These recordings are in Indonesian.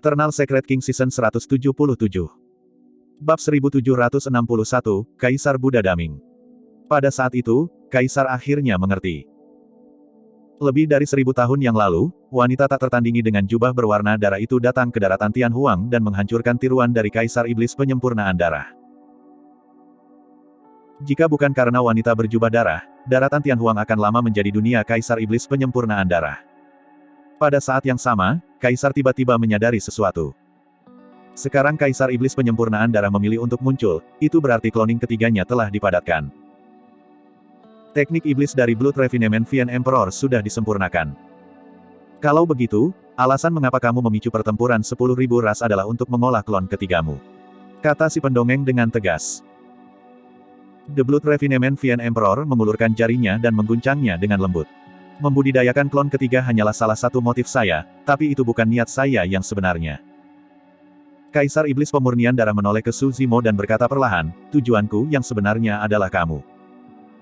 Eternal Secret King Season 177. Bab 1761, Kaisar Buddha Daming. Pada saat itu, Kaisar akhirnya mengerti. Lebih dari 1000 tahun yang lalu, wanita tak tertandingi dengan jubah berwarna darah itu datang ke daratan Tianhuang dan menghancurkan tiruan dari Kaisar Iblis Penyempurnaan Darah. Jika bukan karena wanita berjubah darah, daratan Tianhuang akan lama menjadi dunia Kaisar Iblis Penyempurnaan Darah. Pada saat yang sama, Kaisar tiba-tiba menyadari sesuatu. Sekarang Kaisar Iblis Penyempurnaan Darah memilih untuk muncul, itu berarti cloning ketiganya telah dipadatkan. Teknik iblis dari Blood Refinement Vian Emperor sudah disempurnakan. Kalau begitu, alasan mengapa kamu memicu pertempuran 10.000 ras adalah untuk mengolah klon ketigamu. Kata si pendongeng dengan tegas. The Blood Refinement Vian Emperor mengulurkan jarinya dan mengguncangnya dengan lembut. Membudidayakan klon ketiga hanyalah salah satu motif saya, tapi itu bukan niat saya yang sebenarnya. Kaisar Iblis Pemurnian Darah menoleh ke Su Zimo dan berkata perlahan, tujuanku yang sebenarnya adalah kamu.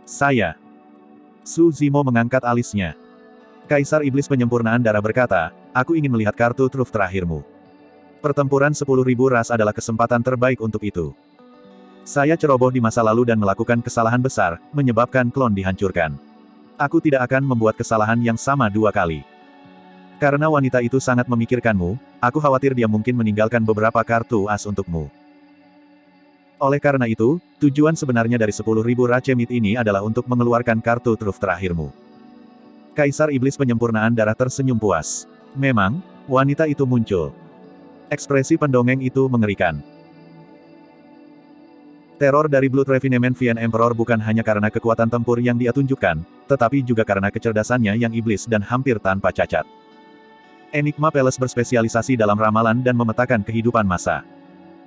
Saya. Su Zimo mengangkat alisnya. Kaisar Iblis Penyempurnaan Darah berkata, aku ingin melihat kartu truf terakhirmu. Pertempuran 10.000 ras adalah kesempatan terbaik untuk itu. Saya ceroboh di masa lalu dan melakukan kesalahan besar, menyebabkan klon dihancurkan. Aku tidak akan membuat kesalahan yang sama 2 kali. Karena wanita itu sangat memikirkanmu, aku khawatir dia mungkin meninggalkan beberapa kartu as untukmu. Oleh karena itu, tujuan sebenarnya dari 10.000 racemit ini adalah untuk mengeluarkan kartu truf terakhirmu. Kaisar Iblis Penyempurnaan Darah tersenyum puas. Memang, wanita itu muncul. Ekspresi pendongeng itu mengerikan. Teror dari Blood Refinement Vian Emperor bukan hanya karena kekuatan tempur yang dia tunjukkan, tetapi juga karena kecerdasannya yang iblis dan hampir tanpa cacat. Enigma Palace berspesialisasi dalam ramalan dan memetakan kehidupan massa.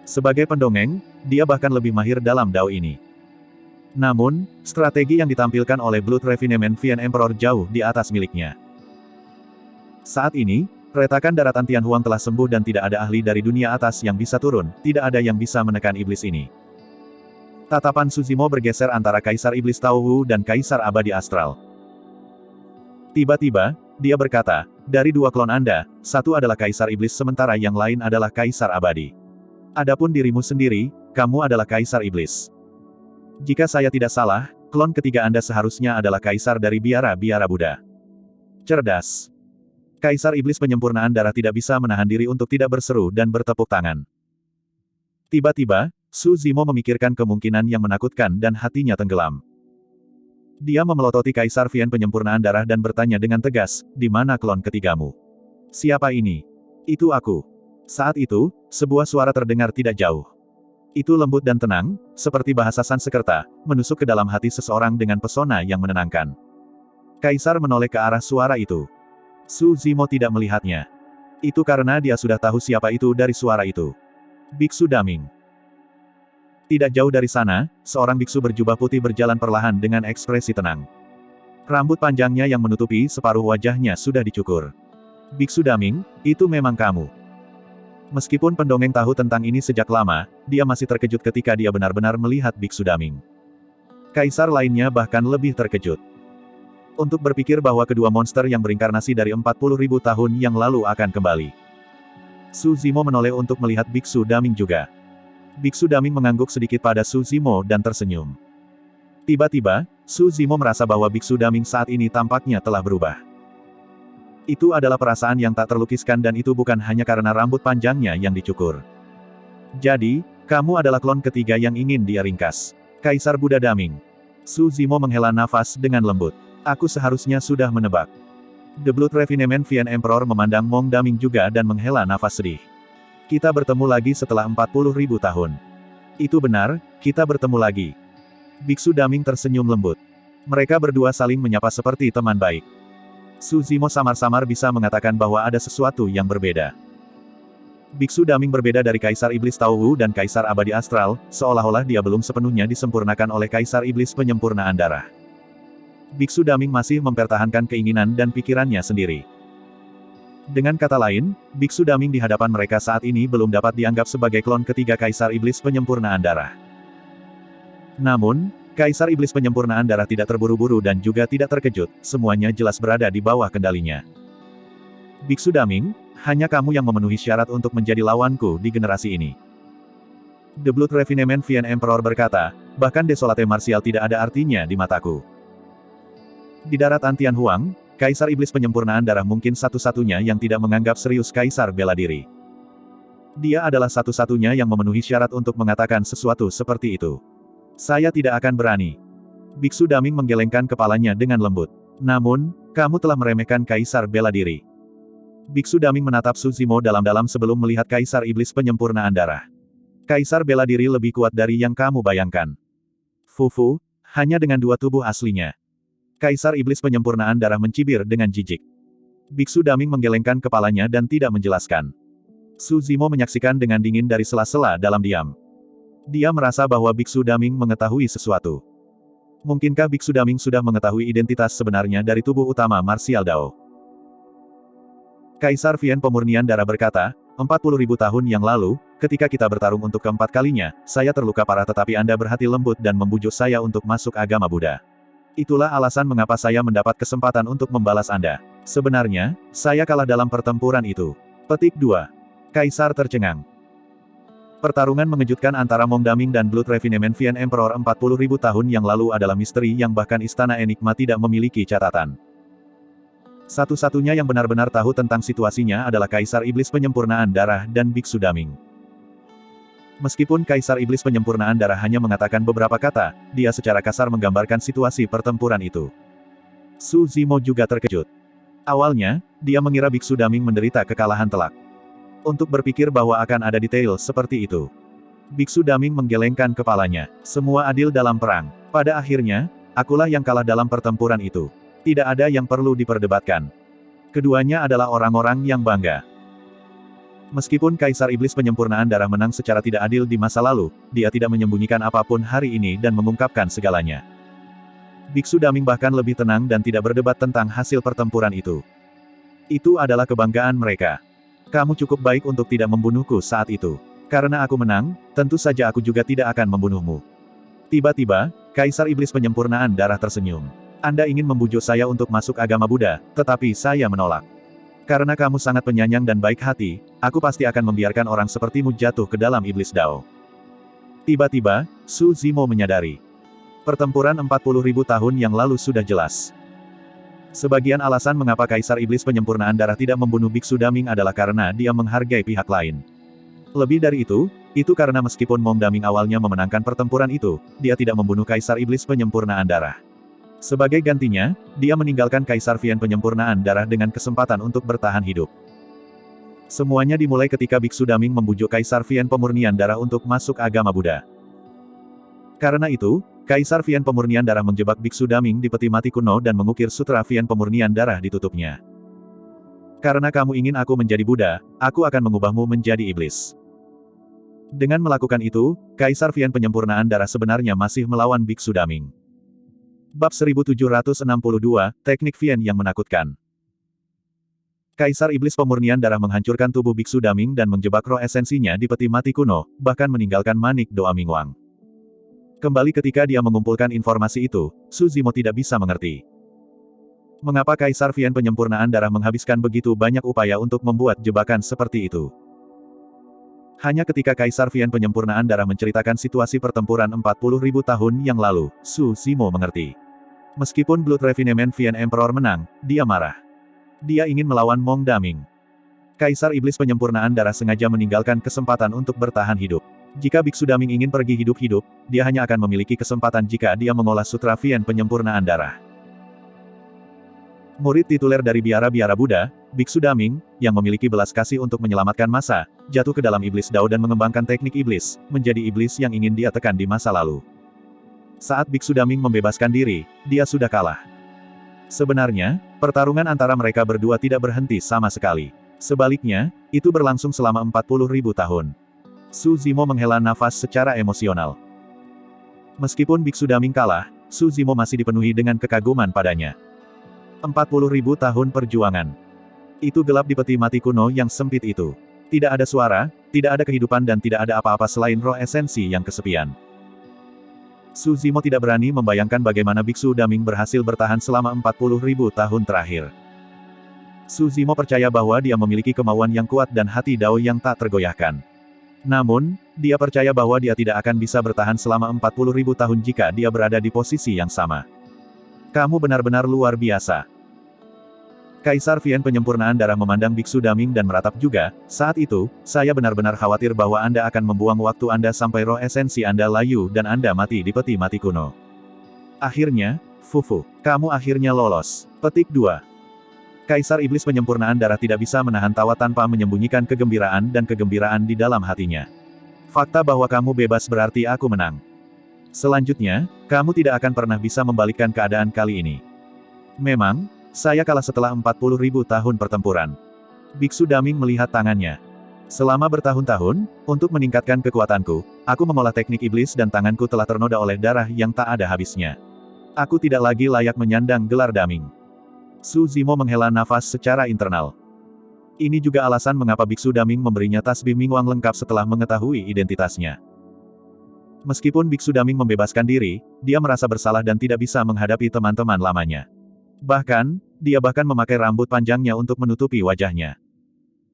Sebagai pendongeng, dia bahkan lebih mahir dalam dao ini. Namun, strategi yang ditampilkan oleh Blood Refinement Vian Emperor jauh di atas miliknya. Saat ini, retakan daratan Tianhuang telah sembuh dan tidak ada ahli dari dunia atas yang bisa turun, tidak ada yang bisa menekan iblis ini. Tatapan Su Zimo bergeser antara Kaisar Iblis Tao Wu dan Kaisar Abadi Astral. Tiba-tiba, dia berkata, dari 2 klon Anda, satu adalah Kaisar Iblis sementara yang lain adalah Kaisar Abadi. Adapun dirimu sendiri, kamu adalah Kaisar Iblis. Jika saya tidak salah, klon ketiga Anda seharusnya adalah Kaisar dari biara-biara Buddha. Cerdas. Kaisar Iblis Penyempurnaan Darah tidak bisa menahan diri untuk tidak berseru dan bertepuk tangan. Tiba-tiba, Su Zimo memikirkan kemungkinan yang menakutkan dan hatinya tenggelam. Dia memelototi Kaisar Vian Penyempurnaan Darah dan bertanya dengan tegas, di mana klon ketigamu? Siapa ini? Itu aku. Saat itu, sebuah suara terdengar tidak jauh. Itu lembut dan tenang, seperti bahasa Sanskerta, menusuk ke dalam hati seseorang dengan pesona yang menenangkan. Kaisar menoleh ke arah suara itu. Su Zimo tidak melihatnya. Itu karena dia sudah tahu siapa itu dari suara itu. Biksu Daming. Tidak jauh dari sana, seorang biksu berjubah putih berjalan perlahan dengan ekspresi tenang. Rambut panjangnya yang menutupi separuh wajahnya sudah dicukur. Biksu Daming, itu memang kamu. Meskipun pendongeng tahu tentang ini sejak lama, dia masih terkejut ketika dia benar-benar melihat Biksu Daming. Kaisar lainnya bahkan lebih terkejut. Untuk berpikir bahwa kedua monster yang berinkarnasi dari 40.000 tahun yang lalu akan kembali. Su Zimo menoleh untuk melihat Biksu Daming juga. Biksu Daming mengangguk sedikit pada Su Zimo dan tersenyum. Tiba-tiba, Su Zimo merasa bahwa Biksu Daming saat ini tampaknya telah berubah. Itu adalah perasaan yang tak terlukiskan dan itu bukan hanya karena rambut panjangnya yang dicukur. Jadi, kamu adalah klon ketiga yang ingin dia ringkas. Kaisar Buddha Daming. Su Zimo menghela nafas dengan lembut. Aku seharusnya sudah menebak. The Blood Refinement Vian Emperor memandang Mong Daming juga dan menghela nafas sedih. Kita bertemu lagi setelah 40.000 tahun. Itu benar, kita bertemu lagi. Biksu Daming tersenyum lembut. Mereka berdua saling menyapa seperti teman baik. Su Zimo samar-samar bisa mengatakan bahwa ada sesuatu yang berbeda. Biksu Daming berbeda dari Kaisar Iblis Tao Wu dan Kaisar Abadi Astral, seolah-olah dia belum sepenuhnya disempurnakan oleh Kaisar Iblis Penyempurnaan Darah. Biksu Daming masih mempertahankan keinginan dan pikirannya sendiri. Dengan kata lain, Biksu Daming di hadapan mereka saat ini belum dapat dianggap sebagai klon ketiga Kaisar Iblis Penyempurnaan Darah. Namun, Kaisar Iblis Penyempurnaan Darah tidak terburu-buru dan juga tidak terkejut, semuanya jelas berada di bawah kendalinya. Biksu Daming, Hanya kamu yang memenuhi syarat untuk menjadi lawanku di generasi ini. The Blood Refinement Vien Emperor berkata, bahkan Desolate Martial tidak ada artinya di mataku. Di daratan Tianhuang, Kaisar Iblis Penyempurnaan Darah mungkin satu-satunya yang tidak menganggap serius Kaisar Bela Diri. Dia adalah satu-satunya yang memenuhi syarat untuk mengatakan sesuatu seperti itu. Saya tidak akan berani. Biksu Daming menggelengkan kepalanya dengan lembut. Namun, kamu telah meremehkan Kaisar Bela Diri. Biksu Daming menatap Su Zimo dalam-dalam sebelum melihat Kaisar Iblis Penyempurnaan Darah. Kaisar Bela Diri lebih kuat dari yang kamu bayangkan. Fufu, hanya dengan 2 tubuh aslinya. Kaisar Iblis Penyempurnaan Darah mencibir dengan jijik. Biksu Daming menggelengkan kepalanya dan tidak menjelaskan. Su Zimo menyaksikan dengan dingin dari sela-sela dalam diam. Dia merasa bahwa Biksu Daming mengetahui sesuatu. Mungkinkah Biksu Daming sudah mengetahui identitas sebenarnya dari tubuh utama Martial Dao? Kaisar Vien Pemurnian Darah berkata, 40.000 tahun yang lalu, ketika kita bertarung untuk keempat kalinya, saya terluka parah tetapi Anda berhati lembut dan membujuk saya untuk masuk agama Buddha. Itulah alasan mengapa saya mendapat kesempatan untuk membalas Anda. Sebenarnya, saya kalah dalam pertempuran itu. Petik 2. Kaisar tercengang. Pertarungan mengejutkan antara Mong Daming dan Blood Refinement Vien Emperor 40.000 tahun yang lalu adalah misteri yang bahkan Istana Enigma tidak memiliki catatan. Satu-satunya yang benar-benar tahu tentang situasinya adalah Kaisar Iblis Penyempurnaan Darah dan Biksu Daming. Meskipun Kaisar Iblis Penyempurnaan Darah hanya mengatakan beberapa kata, dia secara kasar menggambarkan situasi pertempuran itu. Su Zimo juga terkejut. Awalnya, dia mengira Biksu Daming menderita kekalahan telak. Untuk berpikir bahwa akan ada detail seperti itu. Biksu Daming menggelengkan kepalanya. Semua adil dalam perang. Pada akhirnya, akulah yang kalah dalam pertempuran itu. Tidak ada yang perlu diperdebatkan. Keduanya adalah orang-orang yang bangga. Meskipun Kaisar Iblis Penyempurnaan Darah menang secara tidak adil di masa lalu, dia tidak menyembunyikan apapun hari ini dan mengungkapkan segalanya. Biksu Daming bahkan lebih tenang dan tidak berdebat tentang hasil pertempuran itu. Itu adalah kebanggaan mereka. Kamu cukup baik untuk tidak membunuhku saat itu. Karena aku menang, tentu saja aku juga tidak akan membunuhmu. Tiba-tiba, Kaisar Iblis Penyempurnaan Darah tersenyum. Anda ingin membujuk saya untuk masuk agama Buddha, tetapi saya menolak. Karena kamu sangat penyayang dan baik hati, aku pasti akan membiarkan orang sepertimu jatuh ke dalam iblis Dao. Tiba-tiba, Su Zimo menyadari. Pertempuran 40.000 tahun yang lalu sudah jelas. Sebagian alasan mengapa Kaisar Iblis Penyempurnaan Darah tidak membunuh Biksu Daming adalah karena dia menghargai pihak lain. Lebih dari itu karena meskipun Mong Daming awalnya memenangkan pertempuran itu, dia tidak membunuh Kaisar Iblis Penyempurnaan Darah. Sebagai gantinya, dia meninggalkan Kaisar Vien Penyempurnaan Darah dengan kesempatan untuk bertahan hidup. Semuanya dimulai ketika Biksu Daming membujuk Kaisar Vien Pemurnian Darah untuk masuk agama Buddha. Karena itu, Kaisar Vien Pemurnian Darah menjebak Biksu Daming di peti mati kuno dan mengukir sutra Vien Pemurnian Darah di tutupnya. Karena kamu ingin aku menjadi Buddha, aku akan mengubahmu menjadi iblis. Dengan melakukan itu, Kaisar Vien Penyempurnaan Darah sebenarnya masih melawan Biksu Daming. Bab 1762, Teknik Vien yang menakutkan. Kaisar Iblis Pemurnian Darah menghancurkan tubuh Biksu Daming dan menjebak roh esensinya di peti mati kuno, bahkan meninggalkan Manik Doa Mingwang. Kembali ketika dia mengumpulkan informasi itu, Su Zimo tidak bisa mengerti. Mengapa Kaisar Vien Penyempurnaan Darah menghabiskan begitu banyak upaya untuk membuat jebakan seperti itu? Hanya ketika Kaisar Vien Penyempurnaan Darah menceritakan situasi pertempuran 40.000 tahun yang lalu, Su Zimo mengerti. Meskipun Blood Refinement Vien Emperor menang, dia marah. Dia ingin melawan Mong Daming. Kaisar Iblis Penyempurnaan Darah sengaja meninggalkan kesempatan untuk bertahan hidup. Jika Biksu Daming ingin pergi hidup-hidup, dia hanya akan memiliki kesempatan jika dia mengolah sutra Vien Penyempurnaan Darah. Murid tituler dari biara-biara Buddha, Biksu Daming, yang memiliki belas kasih untuk menyelamatkan masa, jatuh ke dalam iblis Dao dan mengembangkan teknik iblis, menjadi iblis yang ingin dia tekan di masa lalu. Saat Biksu Daming membebaskan diri, dia sudah kalah. Sebenarnya, pertarungan antara mereka berdua tidak berhenti sama sekali. Sebaliknya, itu berlangsung selama 40.000 tahun. Su Zimo menghela nafas secara emosional. Meskipun Biksu Daming kalah, Su Zimo masih dipenuhi dengan kekaguman padanya. 40.000 tahun perjuangan. Itu gelap di peti mati kuno yang sempit itu. Tidak ada suara, tidak ada kehidupan dan tidak ada apa-apa selain roh esensi yang kesepian. Su Zimo tidak berani membayangkan bagaimana Biksu Daming berhasil bertahan selama 40.000 tahun terakhir. Su Zimo percaya bahwa dia memiliki kemauan yang kuat dan hati Dao yang tak tergoyahkan. Namun, dia percaya bahwa dia tidak akan bisa bertahan selama 40.000 tahun jika dia berada di posisi yang sama. Kamu benar-benar luar biasa. Kaisar Vian penyempurnaan darah memandang Biksu Daming dan meratap juga. Saat itu, saya benar-benar khawatir bahwa Anda akan membuang waktu Anda sampai roh esensi Anda layu dan Anda mati di peti mati kuno. Akhirnya, Fufu, kamu akhirnya lolos. Petik 2. Kaisar Iblis penyempurnaan darah tidak bisa menahan tawa tanpa menyembunyikan kegembiraan dan kegembiraan di dalam hatinya. Fakta bahwa kamu bebas berarti aku menang. Selanjutnya, kamu tidak akan pernah bisa membalikkan keadaan kali ini. Memang, saya kalah setelah 40.000 tahun pertempuran. Biksu Daming melihat tangannya. Selama bertahun-tahun, untuk meningkatkan kekuatanku, aku mengolah teknik iblis dan tanganku telah ternoda oleh darah yang tak ada habisnya. Aku tidak lagi layak menyandang gelar Daming. Su Zimo menghela nafas secara internal. Ini juga alasan mengapa Biksu Daming memberinya tasbih Mingwang lengkap setelah mengetahui identitasnya. Meskipun Biksu Daming membebaskan diri, dia merasa bersalah dan tidak bisa menghadapi teman-teman lamanya. Bahkan, dia bahkan memakai rambut panjangnya untuk menutupi wajahnya.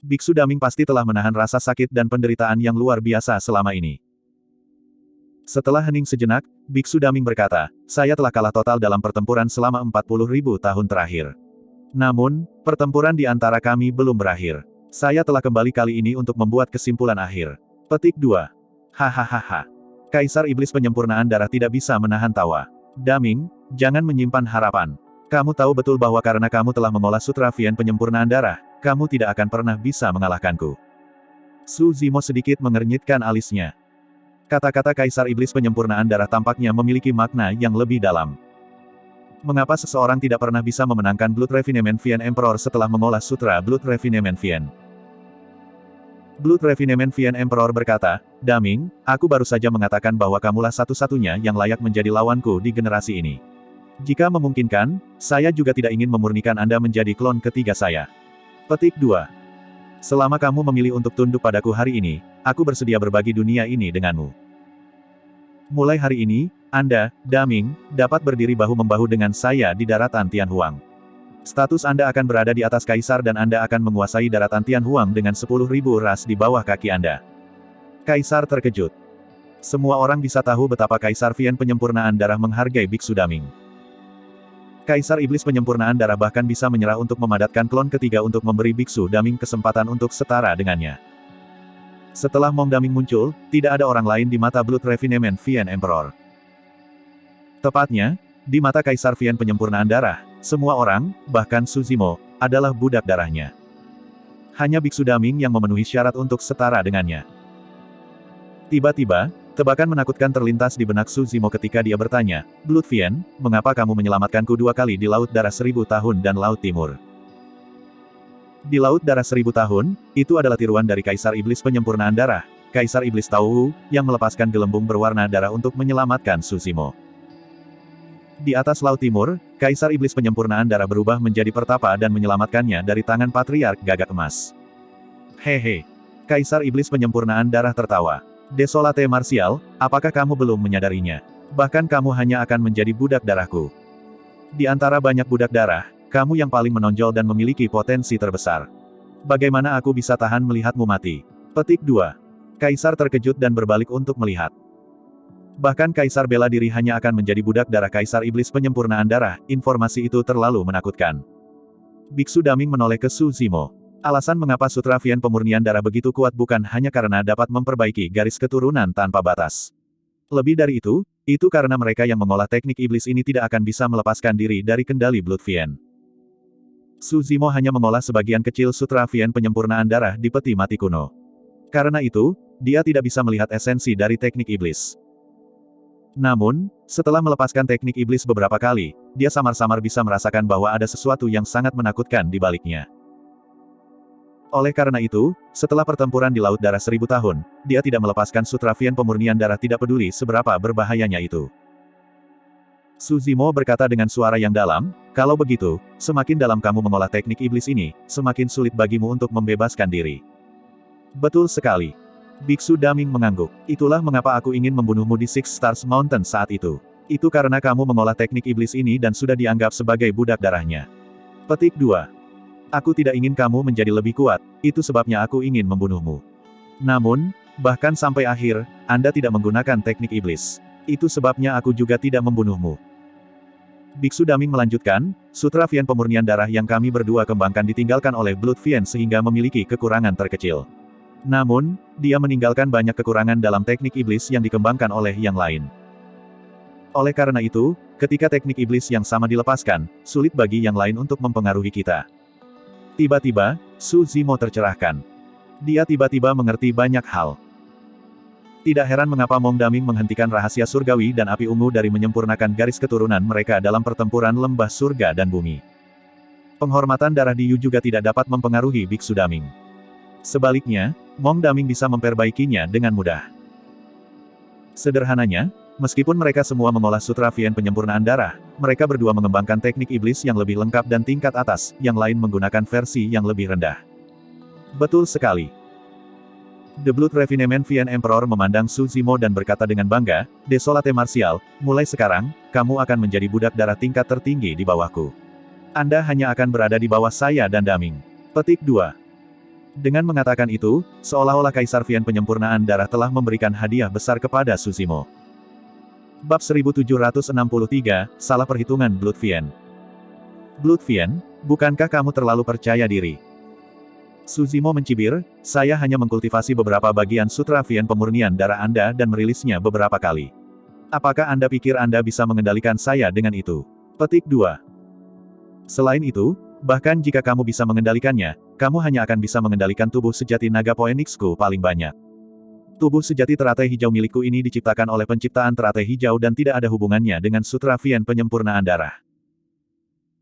Biksu Daming pasti telah menahan rasa sakit dan penderitaan yang luar biasa selama ini. Setelah hening sejenak, Biksu Daming berkata, saya telah kalah total dalam pertempuran selama 40.000 tahun terakhir. Namun, pertempuran di antara kami belum berakhir. Saya telah kembali kali ini untuk membuat kesimpulan akhir. Petik 2. Hahaha. Kaisar Iblis penyempurnaan darah tidak bisa menahan tawa. Daming, jangan menyimpan harapan. Kamu tahu betul bahwa karena kamu telah mengolah sutra Vian penyempurnaan darah, kamu tidak akan pernah bisa mengalahkanku. Su Zimo sedikit mengernyitkan alisnya. Kata-kata Kaisar Iblis penyempurnaan darah tampaknya memiliki makna yang lebih dalam. Mengapa seseorang tidak pernah bisa memenangkan Blood Refinement Vian Emperor setelah mengolah sutra Blood Refinement Vian? Blood Refinement Vian Emperor berkata, Daming, aku baru saja mengatakan bahwa kamulah satu-satunya yang layak menjadi lawanku di generasi ini. Jika memungkinkan, saya juga tidak ingin memurnikan Anda menjadi klon ketiga saya. Petik 2. Selama kamu memilih untuk tunduk padaku hari ini, aku bersedia berbagi dunia ini denganmu. Mulai hari ini, Anda, Daming, dapat berdiri bahu-membahu dengan saya di daratan Tianhuang. Status Anda akan berada di atas Kaisar dan Anda akan menguasai daratan Tianhuang dengan 10.000 ras di bawah kaki Anda. Kaisar terkejut. Semua orang bisa tahu betapa Kaisar Vian penyempurnaan darah menghargai Biksu Daming. Kaisar Iblis penyempurnaan darah bahkan bisa menyerah untuk memadatkan klon ketiga untuk memberi Biksu Daming kesempatan untuk setara dengannya. Setelah Mong Daming muncul, tidak ada orang lain di mata Blood Refinement Vian Emperor. Tepatnya, di mata Kaisar Vian penyempurnaan darah, semua orang, bahkan Su Zimo, adalah budak darahnya. Hanya Biksu Daming yang memenuhi syarat untuk setara dengannya. Tiba-tiba, tebakan menakutkan terlintas di benak Su Zimo ketika dia bertanya, Blood Vian, mengapa kamu menyelamatkanku 2 kali di Laut Darah 1000 tahun dan Laut Timur? Di Laut Darah 1000 tahun, itu adalah tiruan dari Kaisar Iblis penyempurnaan darah, Kaisar Iblis Tauhu, yang melepaskan gelembung berwarna darah untuk menyelamatkan Su Zimo. Di atas Laut Timur, Kaisar Iblis penyempurnaan darah berubah menjadi pertapa dan menyelamatkannya dari tangan Patriark Gagak Emas. Hehe. Kaisar Iblis penyempurnaan darah tertawa. Desolate Martial, apakah kamu belum menyadarinya? Bahkan kamu hanya akan menjadi budak darahku. Di antara banyak budak darah, kamu yang paling menonjol dan memiliki potensi terbesar. Bagaimana aku bisa tahan melihatmu mati? Petik 2. Kaisar terkejut dan berbalik untuk melihat. Bahkan Kaisar bela diri hanya akan menjadi budak darah Kaisar Iblis penyempurnaan darah, informasi itu terlalu menakutkan. Biksu Daming menoleh ke Su Zimo. Alasan mengapa Sutra Vian pemurnian darah begitu kuat bukan hanya karena dapat memperbaiki garis keturunan tanpa batas. Lebih dari itu karena mereka yang mengolah teknik iblis ini tidak akan bisa melepaskan diri dari kendali Blood Vian. Su Zimo hanya mengolah sebagian kecil Sutra Vian penyempurnaan darah di peti mati kuno. Karena itu, dia tidak bisa melihat esensi dari teknik iblis. Namun, setelah melepaskan teknik iblis beberapa kali, dia samar-samar bisa merasakan bahwa ada sesuatu yang sangat menakutkan di baliknya. Oleh karena itu, setelah pertempuran di Laut Darah 1000 tahun, dia tidak melepaskan Sutra Vian pemurnian darah tidak peduli seberapa berbahayanya itu. Su Zimo berkata dengan suara yang dalam, kalau begitu, semakin dalam kamu mengolah teknik iblis ini, semakin sulit bagimu untuk membebaskan diri. Betul sekali. Biksu Daming mengangguk. Itulah mengapa aku ingin membunuhmu di Six Stars Mountain saat itu. Itu karena kamu mengolah teknik iblis ini dan sudah dianggap sebagai budak darahnya. Petik 2. Aku tidak ingin kamu menjadi lebih kuat, itu sebabnya aku ingin membunuhmu. Namun, bahkan sampai akhir, Anda tidak menggunakan teknik iblis. Itu sebabnya aku juga tidak membunuhmu. Biksu Daming melanjutkan, Sutra Vian pemurnian darah yang kami berdua kembangkan ditinggalkan oleh Blood Vian sehingga memiliki kekurangan terkecil. Namun, dia meninggalkan banyak kekurangan dalam teknik iblis yang dikembangkan oleh yang lain. Oleh karena itu, ketika teknik iblis yang sama dilepaskan, sulit bagi yang lain untuk mempengaruhi kita. Tiba-tiba, Su Zimo tercerahkan. Dia tiba-tiba mengerti banyak hal. Tidak heran mengapa Mong Daming menghentikan rahasia surgawi dan api ungu dari menyempurnakan garis keturunan mereka dalam pertempuran lembah surga dan bumi. Penghormatan darah Diyu juga tidak dapat mempengaruhi Biksu Daming. Sebaliknya, Mong Daming bisa memperbaikinya dengan mudah. Sederhananya, meskipun mereka semua mengolah Sutra Vian penyempurnaan darah, mereka berdua mengembangkan teknik iblis yang lebih lengkap dan tingkat atas, yang lain menggunakan versi yang lebih rendah. Betul sekali. The Blood Refinement Vian Emperor memandang Su Zimo dan berkata dengan bangga, Desolate Martial, mulai sekarang, kamu akan menjadi budak darah tingkat tertinggi di bawahku. Anda hanya akan berada di bawah saya dan Daming. Petik 2. Dengan mengatakan itu, seolah-olah Kaisar Vian penyempurnaan darah telah memberikan hadiah besar kepada Su Zimo. Bab 1763, Salah Perhitungan Blood Vian. Blood Vian, bukankah kamu terlalu percaya diri? Su Zimo mencibir, saya hanya mengkultivasi beberapa bagian Sutra Vian pemurnian darah Anda dan merilisnya beberapa kali. Apakah Anda pikir Anda bisa mengendalikan saya dengan itu? Petik 2. Selain itu, bahkan jika kamu bisa mengendalikannya, kamu hanya akan bisa mengendalikan tubuh sejati naga Phoenixku paling banyak. Tubuh sejati teratai hijau milikku ini diciptakan oleh penciptaan teratai hijau dan tidak ada hubungannya dengan Sutra Vian penyempurnaan darah.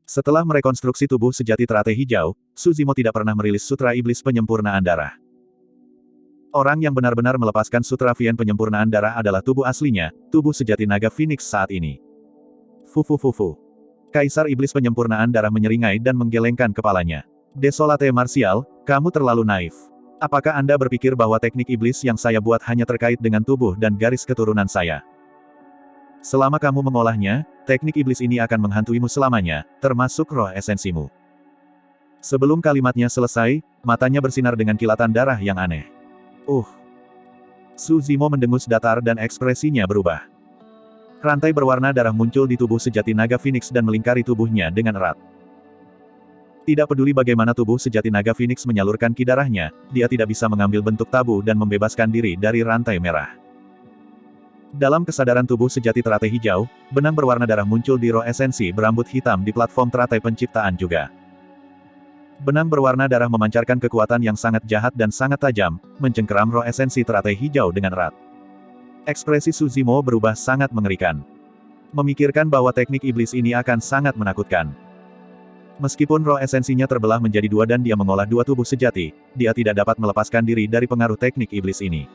Setelah merekonstruksi tubuh sejati teratai hijau, Su Zimo tidak pernah merilis Sutra Iblis penyempurnaan darah. Orang yang benar-benar melepaskan Sutra Vian penyempurnaan darah adalah tubuh aslinya, tubuh sejati naga Phoenix saat ini. Fufu. Kaisar Iblis penyempurnaan darah menyeringai dan menggelengkan kepalanya. Desolate Martial, kamu terlalu naif. Apakah Anda berpikir bahwa teknik iblis yang saya buat hanya terkait dengan tubuh dan garis keturunan saya? Selama kamu mengolahnya, teknik iblis ini akan menghantuimu selamanya, termasuk roh esensimu. Sebelum kalimatnya selesai, matanya bersinar dengan kilatan darah yang aneh. Su Zimo mendengus datar dan ekspresinya berubah. Rantai berwarna darah muncul di tubuh sejati naga Phoenix dan melingkari tubuhnya dengan erat. Tidak peduli bagaimana tubuh sejati naga Phoenix menyalurkan ki darahnya, dia tidak bisa mengambil bentuk tabu dan membebaskan diri dari rantai merah. Dalam kesadaran tubuh sejati teratai hijau, benang berwarna darah muncul di roh esensi berambut hitam di platform teratai penciptaan juga. Benang berwarna darah memancarkan kekuatan yang sangat jahat dan sangat tajam, mencengkeram roh esensi teratai hijau dengan erat. Ekspresi Su Zimo berubah sangat mengerikan. Memikirkan bahwa teknik iblis ini akan sangat menakutkan. Meskipun roh esensinya terbelah menjadi dua dan dia mengolah dua tubuh sejati, dia tidak dapat melepaskan diri dari pengaruh teknik iblis ini.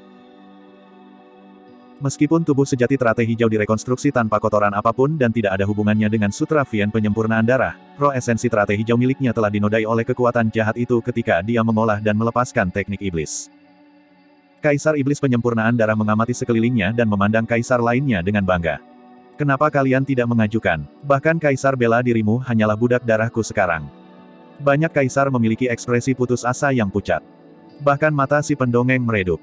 Meskipun tubuh sejati teratai hijau direkonstruksi tanpa kotoran apapun dan tidak ada hubungannya dengan Sutra Vian penyempurnaan darah, roh esensi teratai hijau miliknya telah dinodai oleh kekuatan jahat itu ketika dia mengolah dan melepaskan teknik iblis. Kaisar Iblis penyempurnaan darah mengamati sekelilingnya dan memandang kaisar lainnya dengan bangga. Kenapa kalian tidak mengajukan? Bahkan kaisar bela dirimu hanyalah budak darahku sekarang. Banyak kaisar memiliki ekspresi putus asa yang pucat. Bahkan mata si pendongeng meredup.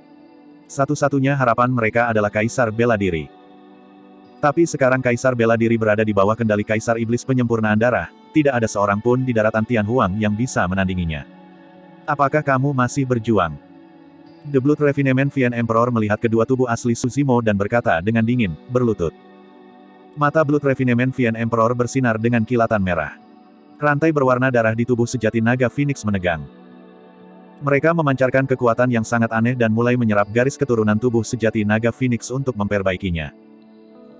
Satu-satunya harapan mereka adalah kaisar bela diri. Tapi sekarang kaisar bela diri berada di bawah kendali kaisar iblis penyempurnaan darah, tidak ada seorang pun di daratan Tianhuang yang bisa menandinginya. Apakah kamu masih berjuang? The Blood Refinement Vian Emperor melihat kedua tubuh asli Su Zimo dan berkata dengan dingin, berlutut. Mata Blood Refinement Vian Emperor bersinar dengan kilatan merah. Rantai berwarna darah di tubuh sejati naga Phoenix menegang. Mereka memancarkan kekuatan yang sangat aneh dan mulai menyerap garis keturunan tubuh sejati naga Phoenix untuk memperbaikinya.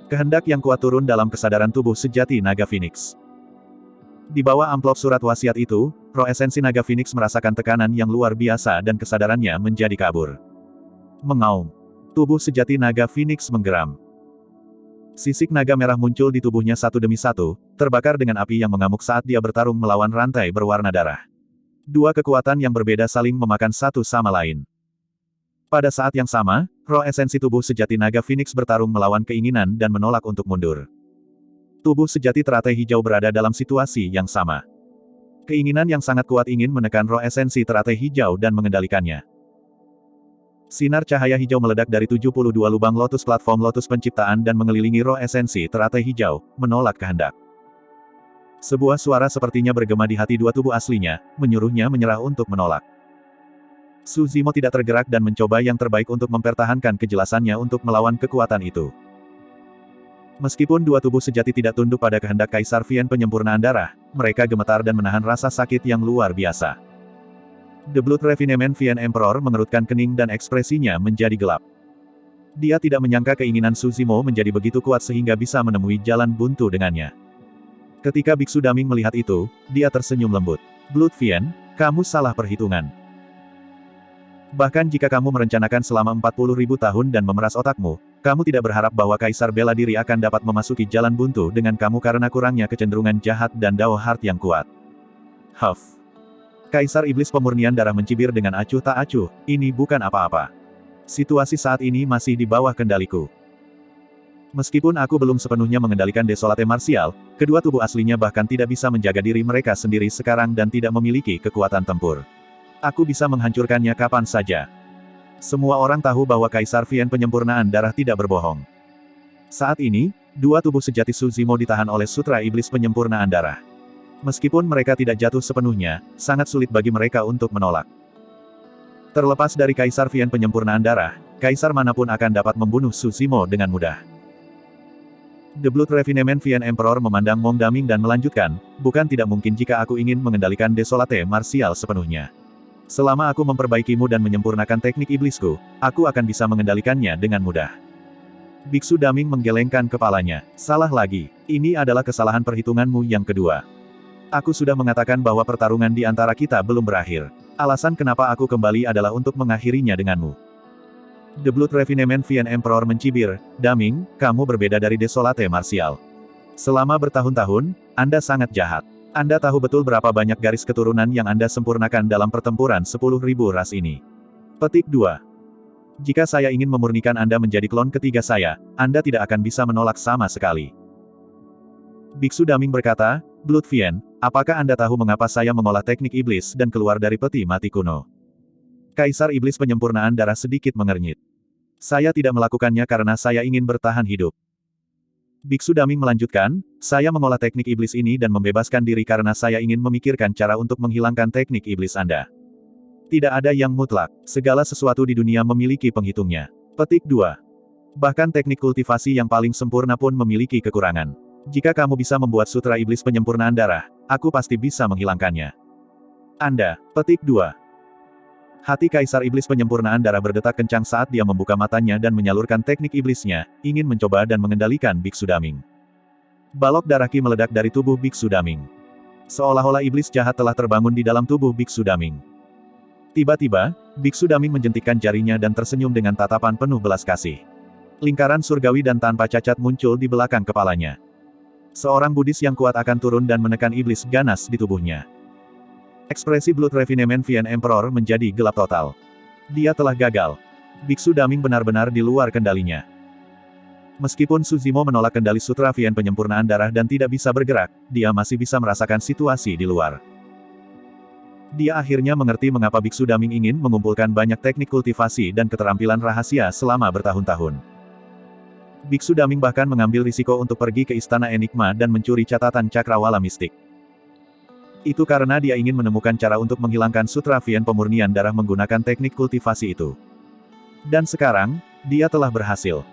Kehendak yang kuat turun dalam kesadaran tubuh sejati naga Phoenix. Di bawah amplop surat wasiat itu, roh esensi naga Phoenix merasakan tekanan yang luar biasa dan kesadarannya menjadi kabur. Mengaum. Tubuh sejati naga Phoenix menggeram. Sisik naga merah muncul di tubuhnya satu demi satu, terbakar dengan api yang mengamuk saat dia bertarung melawan rantai berwarna darah. Dua kekuatan yang berbeda saling memakan satu sama lain. Pada saat yang sama, roh esensi tubuh sejati naga Phoenix bertarung melawan keinginan dan menolak untuk mundur. Tubuh sejati teratai hijau berada dalam situasi yang sama. Keinginan yang sangat kuat ingin menekan roh esensi teratai hijau dan mengendalikannya. Sinar cahaya hijau meledak dari 72 lubang lotus platform lotus penciptaan dan mengelilingi roh esensi teratai hijau, menolak kehendak. Sebuah suara sepertinya bergema di hati dua tubuh aslinya, menyuruhnya menyerah untuk menolak. Su Zimo tidak tergerak dan mencoba yang terbaik untuk mempertahankan kejelasannya untuk melawan kekuatan itu. Meskipun dua tubuh sejati tidak tunduk pada kehendak Kaisar Vian penyempurnaan darah, mereka gemetar dan menahan rasa sakit yang luar biasa. The Blood Refinement Vian Emperor mengerutkan kening dan ekspresinya menjadi gelap. Dia tidak menyangka keinginan Su Zimo menjadi begitu kuat sehingga bisa menemui jalan buntu dengannya. Ketika Biksu Daming melihat itu, dia tersenyum lembut. Blood Vian, kamu salah perhitungan. Bahkan jika kamu merencanakan selama 40.000 tahun dan memeras otakmu, kamu tidak berharap bahwa Kaisar Bela Diri akan dapat memasuki jalan buntu dengan kamu karena kurangnya kecenderungan jahat dan Dao Heart yang kuat. Huff. Kaisar Iblis Pemurnian Darah mencibir dengan acuh tak acuh, ini bukan apa-apa. Situasi saat ini masih di bawah kendaliku. Meskipun aku belum sepenuhnya mengendalikan Desolate Martial, kedua tubuh aslinya bahkan tidak bisa menjaga diri mereka sendiri sekarang dan tidak memiliki kekuatan tempur. Aku bisa menghancurkannya kapan saja. Semua orang tahu bahwa Kaisar Vian penyempurnaan darah tidak berbohong. Saat ini, dua tubuh sejati Su Zimo ditahan oleh Sutra Iblis penyempurnaan darah. Meskipun mereka tidak jatuh sepenuhnya, sangat sulit bagi mereka untuk menolak. Terlepas dari Kaisar Vian penyempurnaan darah, Kaisar manapun akan dapat membunuh Su Zimo dengan mudah. The Blood Refinement Vian Emperor memandang Mong Daming dan melanjutkan, bukan tidak mungkin jika aku ingin mengendalikan Desolate Martial sepenuhnya. Selama aku memperbaikimu dan menyempurnakan teknik iblisku, aku akan bisa mengendalikannya dengan mudah. Biksu Daming menggelengkan kepalanya. Salah lagi. Ini adalah kesalahan perhitunganmu yang kedua. Aku sudah mengatakan bahwa pertarungan di antara kita belum berakhir. Alasan kenapa aku kembali adalah untuk mengakhirinya denganmu. The Blood Refinement Vian Emperor mencibir, Daming, kamu berbeda dari Desolate Martial. Selama bertahun-tahun, Anda sangat jahat. Anda tahu betul berapa banyak garis keturunan yang Anda sempurnakan dalam pertempuran 10.000 ras ini. Petik 2. Jika saya ingin memurnikan Anda menjadi klon ketiga saya, Anda tidak akan bisa menolak sama sekali. Biksu Daming berkata, Blood Vian, apakah Anda tahu mengapa saya mengolah teknik iblis dan keluar dari peti mati kuno? Kaisar Iblis penyempurnaan darah sedikit mengernyit. Saya tidak melakukannya karena saya ingin bertahan hidup. Biksu Daming melanjutkan, saya mengolah teknik iblis ini dan membebaskan diri karena saya ingin memikirkan cara untuk menghilangkan teknik iblis Anda. Tidak ada yang mutlak, segala sesuatu di dunia memiliki penghitungnya. Petik 2. Bahkan teknik kultivasi yang paling sempurna pun memiliki kekurangan. Jika kamu bisa membuat sutra iblis penyempurnaan darah, aku pasti bisa menghilangkannya. Anda, petik 2. Hati Kaisar Iblis penyempurnaan darah berdetak kencang saat dia membuka matanya dan menyalurkan teknik iblisnya, ingin mencoba dan mengendalikan Biksu Daming. Balok darah ki meledak dari tubuh Biksu Daming. Seolah-olah iblis jahat telah terbangun di dalam tubuh Biksu Daming. Tiba-tiba, Biksu Daming menjentikkan jarinya dan tersenyum dengan tatapan penuh belas kasih. Lingkaran surgawi dan tanpa cacat muncul di belakang kepalanya. Seorang Buddhis yang kuat akan turun dan menekan iblis ganas di tubuhnya. Ekspresi Blood Refinement Vian Emperor menjadi gelap total. Dia telah gagal. Biksu Daming benar-benar di luar kendalinya. Meskipun Su Zimo menolak kendali Sutra Vian penyempurnaan darah dan tidak bisa bergerak, dia masih bisa merasakan situasi di luar. Dia akhirnya mengerti mengapa Biksu Daming ingin mengumpulkan banyak teknik kultivasi dan keterampilan rahasia selama bertahun-tahun. Biksu Daming bahkan mengambil risiko untuk pergi ke Istana Enigma dan mencuri catatan cakrawala mistik. Itu karena dia ingin menemukan cara untuk menghilangkan Sutra Vian pemurnian darah menggunakan teknik kultivasi itu. Dan sekarang, dia telah berhasil.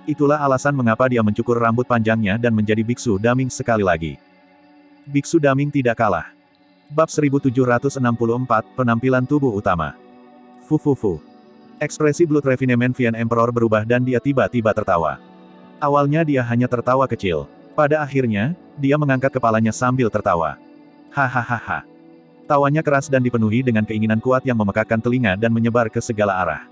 Itulah alasan mengapa dia mencukur rambut panjangnya dan menjadi Biksu Daming sekali lagi. Biksu Daming tidak kalah. Bab 1764, Penampilan Tubuh Utama. Fufufu. Ekspresi Blood Refinement Vian Emperor berubah dan dia tiba-tiba tertawa. Awalnya dia hanya tertawa kecil. Pada akhirnya, dia mengangkat kepalanya sambil tertawa. Hahaha. Tawanya keras dan dipenuhi dengan keinginan kuat yang memekakkan telinga dan menyebar ke segala arah.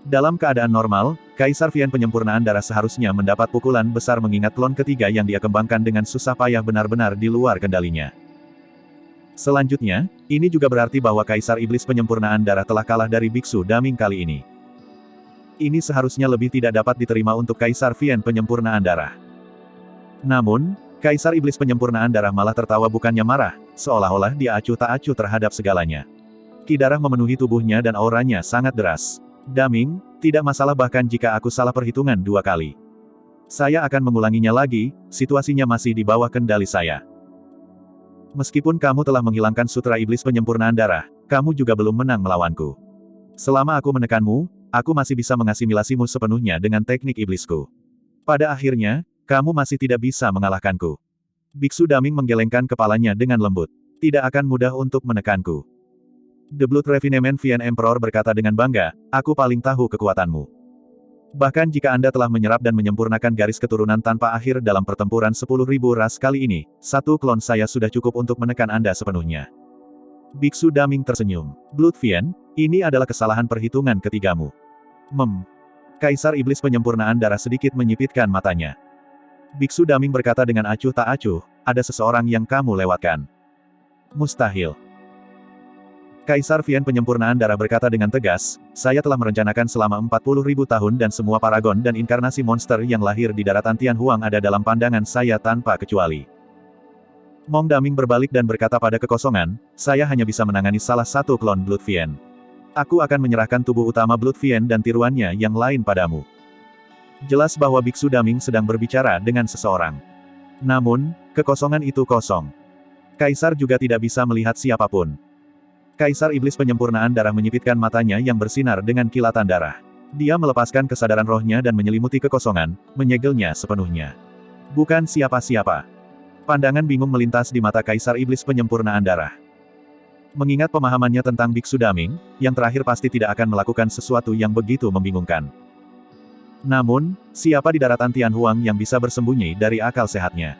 Dalam keadaan normal, Kaisar Vian penyempurnaan darah seharusnya mendapat pukulan besar mengingat klon ketiga yang dia kembangkan dengan susah payah benar-benar di luar kendalinya. Selanjutnya, ini juga berarti bahwa Kaisar Iblis penyempurnaan darah telah kalah dari Biksu Daming kali ini. Ini seharusnya lebih tidak dapat diterima untuk Kaisar Vian penyempurnaan darah. Namun, Kaisar Iblis Penyempurnaan Darah malah tertawa bukannya marah, seolah-olah dia acuh tak acuh terhadap segalanya. Ki darah memenuhi tubuhnya dan auranya sangat deras. Daming, tidak masalah bahkan jika aku salah perhitungan 2 kali. Saya akan mengulanginya lagi, situasinya masih di bawah kendali saya. Meskipun kamu telah menghilangkan sutra iblis penyempurnaan darah, kamu juga belum menang melawanku. Selama aku menekanmu, aku masih bisa mengasimilasimu sepenuhnya dengan teknik iblisku. Pada akhirnya, kamu masih tidak bisa mengalahkanku. Biksu Daming menggelengkan kepalanya dengan lembut. Tidak akan mudah untuk menekanku. The Blood Refinement Vien Emperor berkata dengan bangga, aku paling tahu kekuatanmu. Bahkan jika Anda telah menyerap dan menyempurnakan garis keturunan tanpa akhir dalam pertempuran 10.000 ras kali ini, 1 klon saya sudah cukup untuk menekan Anda sepenuhnya. Biksu Daming tersenyum. Blood Vien, ini adalah kesalahan perhitungan ketigamu. Kaisar Iblis Penyempurnaan Darah sedikit menyipitkan matanya. Biksu Daming berkata dengan acuh tak acuh, ada seseorang yang kamu lewatkan. Mustahil. Kaisar Vien Penyempurnaan Darah berkata dengan tegas, saya telah merencanakan selama 40.000 tahun dan semua paragon dan inkarnasi monster yang lahir di daratan Tianhuang ada dalam pandangan saya tanpa kecuali. Mong Daming berbalik dan berkata pada kekosongan, saya hanya bisa menangani salah satu klon Blood Vien. Aku akan menyerahkan tubuh utama Blood Vien dan tiruannya yang lain padamu. Jelas bahwa Biksu Daming sedang berbicara dengan seseorang. Namun, kekosongan itu kosong. Kaisar juga tidak bisa melihat siapapun. Kaisar Iblis Penyempurnaan Darah menyipitkan matanya yang bersinar dengan kilatan darah. Dia melepaskan kesadaran rohnya dan menyelimuti kekosongan, menyegelnya sepenuhnya. Bukan siapa-siapa. Pandangan bingung melintas di mata Kaisar Iblis Penyempurnaan Darah. Mengingat pemahamannya tentang Biksu Daming, yang terakhir pasti tidak akan melakukan sesuatu yang begitu membingungkan. Namun, siapa di daratan Tianhuang yang bisa bersembunyi dari akal sehatnya?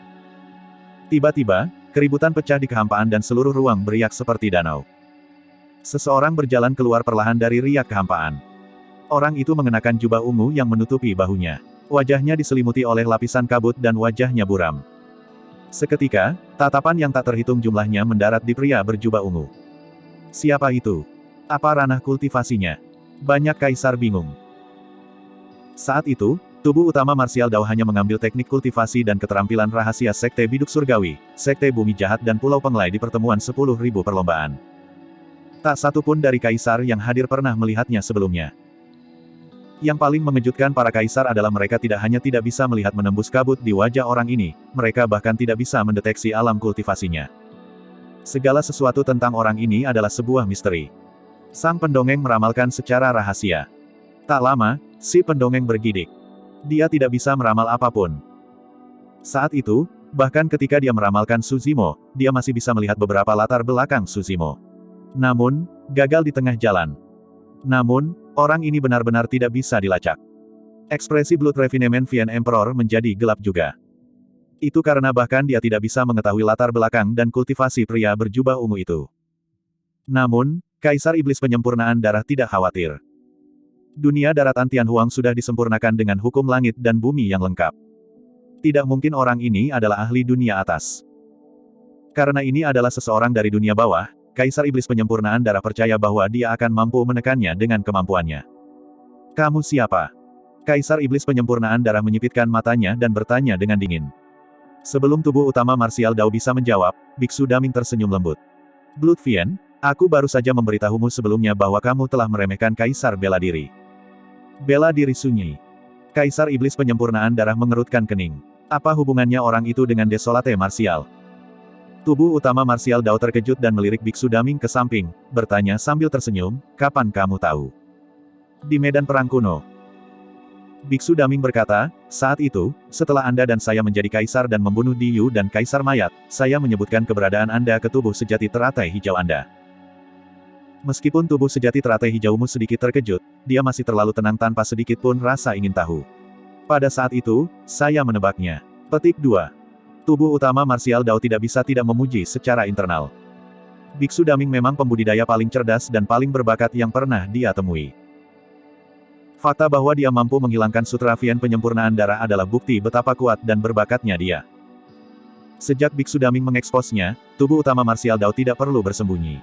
Tiba-tiba, keributan pecah di kehampaan dan seluruh ruang beriak seperti danau. Seseorang berjalan keluar perlahan dari riak kehampaan. Orang itu mengenakan jubah ungu yang menutupi bahunya. Wajahnya diselimuti oleh lapisan kabut dan wajahnya buram. Seketika, tatapan yang tak terhitung jumlahnya mendarat di pria berjubah ungu. Siapa itu? Apa ranah kultivasinya? Banyak kaisar bingung. Saat itu, tubuh utama Martial Dao hanya mengambil teknik kultivasi dan keterampilan rahasia Sekte Biduk Surgawi, Sekte Bumi Jahat dan Pulau Penglai di pertemuan 10.000 perlombaan. Tak satu pun dari kaisar yang hadir pernah melihatnya sebelumnya. Yang paling mengejutkan para kaisar adalah mereka tidak hanya tidak bisa melihat menembus kabut di wajah orang ini, mereka bahkan tidak bisa mendeteksi alam kultivasinya. Segala sesuatu tentang orang ini adalah sebuah misteri. Sang pendongeng meramalkan secara rahasia. Tak lama, si pendongeng bergidik. Dia tidak bisa meramal apapun. Saat itu, bahkan ketika dia meramalkan Suzimo, dia masih bisa melihat beberapa latar belakang Suzimo. Namun, gagal di tengah jalan. Namun, orang ini benar-benar tidak bisa dilacak. Ekspresi Blood Refinement Vien Emperor menjadi gelap juga. Itu karena bahkan dia tidak bisa mengetahui latar belakang dan kultivasi pria berjubah ungu itu. Namun, Kaisar Iblis Penyempurnaan Darah tidak khawatir. Dunia daratan Tianhuang sudah disempurnakan dengan hukum langit dan bumi yang lengkap. Tidak mungkin orang ini adalah ahli dunia atas. Karena ini adalah seseorang dari dunia bawah, Kaisar Iblis Penyempurnaan Darah percaya bahwa dia akan mampu menekannya dengan kemampuannya. Kamu siapa? Kaisar Iblis Penyempurnaan Darah menyipitkan matanya dan bertanya dengan dingin. Sebelum tubuh utama Martial Dao bisa menjawab, Biksu Daming tersenyum lembut. Blood Vien, aku baru saja memberitahumu sebelumnya bahwa kamu telah meremehkan Kaisar Bela Diri. Bela Diri sunyi. Kaisar Iblis Penyempurnaan Darah mengerutkan kening. Apa hubungannya orang itu dengan Desolate Martial? Tubuh utama Martial Dao terkejut dan melirik Biksu Daming ke samping, bertanya sambil tersenyum, kapan kamu tahu? Di medan perang kuno. Biksu Daming berkata, saat itu, setelah Anda dan saya menjadi kaisar dan membunuh Diyu dan Kaisar Mayat, saya menyebutkan keberadaan Anda ke tubuh sejati teratai hijau Anda. Meskipun tubuh sejati teratai hijaumu sedikit terkejut, dia masih terlalu tenang tanpa sedikit pun rasa ingin tahu. Pada saat itu, saya menebaknya. Petik 2. Tubuh utama Martial Dao tidak bisa tidak memuji secara internal. Biksu Daming memang pembudidaya paling cerdas dan paling berbakat yang pernah dia temui. Fakta bahwa dia mampu menghilangkan sutra Vien Penyempurnaan Darah adalah bukti betapa kuat dan berbakatnya dia. Sejak Biksu Daming mengeksposnya, tubuh utama Martial Dao tidak perlu bersembunyi.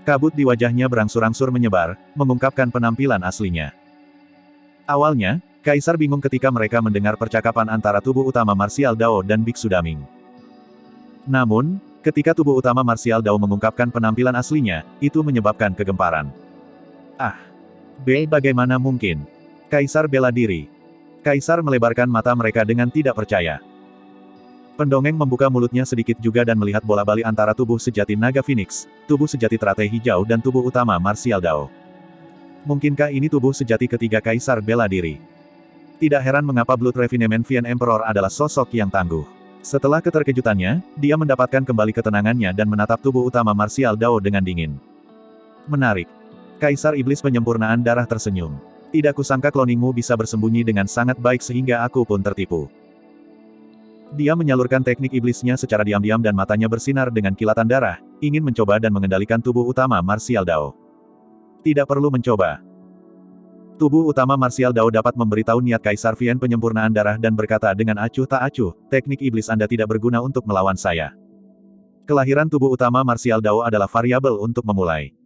Kabut di wajahnya berangsur-angsur menyebar, mengungkapkan penampilan aslinya. Awalnya, Kaisar bingung ketika mereka mendengar percakapan antara tubuh utama Martial Dao dan Biksu Daming. Namun, ketika tubuh utama Martial Dao mengungkapkan penampilan aslinya, itu menyebabkan kegemparan. Ah! Bagaimana mungkin? Kaisar bela diri. Kaisar melebarkan mata mereka dengan tidak percaya. Pendongeng membuka mulutnya sedikit juga dan melihat bola bali antara tubuh sejati naga Phoenix, tubuh sejati teratai hijau dan tubuh utama Martial Dao. Mungkinkah ini tubuh sejati ketiga Kaisar bela diri? Tidak heran mengapa Blood Refinement Vian Emperor adalah sosok yang tangguh. Setelah keterkejutannya, dia mendapatkan kembali ketenangannya dan menatap tubuh utama Martial Dao dengan dingin. Menarik. Kaisar Iblis Penyempurnaan Darah tersenyum. Tidak kusangka kloningmu bisa bersembunyi dengan sangat baik sehingga aku pun tertipu. Dia menyalurkan teknik iblisnya secara diam-diam dan matanya bersinar dengan kilatan darah, ingin mencoba dan mengendalikan tubuh utama Martial Dao. Tidak perlu mencoba. Tubuh utama Martial Dao dapat memberitahu niat Kaisar Vian Penyempurnaan Darah dan berkata dengan acuh tak acuh, teknik iblis Anda tidak berguna untuk melawan saya. Kelahiran tubuh utama Martial Dao adalah variabel untuk memulai.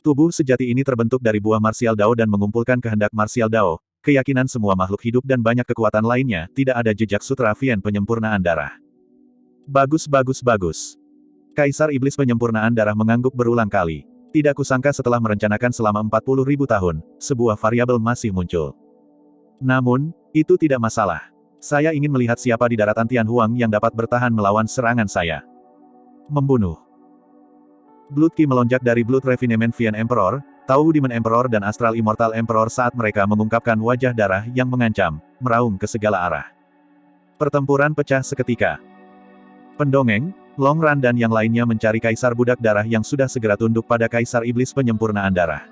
Tubuh sejati ini terbentuk dari buah Martial Dao dan mengumpulkan kehendak Martial Dao, keyakinan semua makhluk hidup dan banyak kekuatan lainnya, tidak ada jejak sutra Vian Penyempurnaan Darah. Bagus. Kaisar Iblis Penyempurnaan Darah mengangguk berulang kali. Tidak kusangka setelah merencanakan selama 40.000 tahun, sebuah variabel masih muncul. Namun, itu tidak masalah. Saya ingin melihat siapa di daratan Tianhuang yang dapat bertahan melawan serangan saya. Membunuh. Blood Qi melonjak dari Blood Refinement Vian Emperor, Tau Demon Emperor dan Astral Immortal Emperor saat mereka mengungkapkan wajah darah yang mengancam, meraung ke segala arah. Pertempuran pecah seketika. Pendongeng, Long Ran dan yang lainnya mencari Kaisar Budak Darah yang sudah segera tunduk pada Kaisar Iblis Penyempurnaan Darah.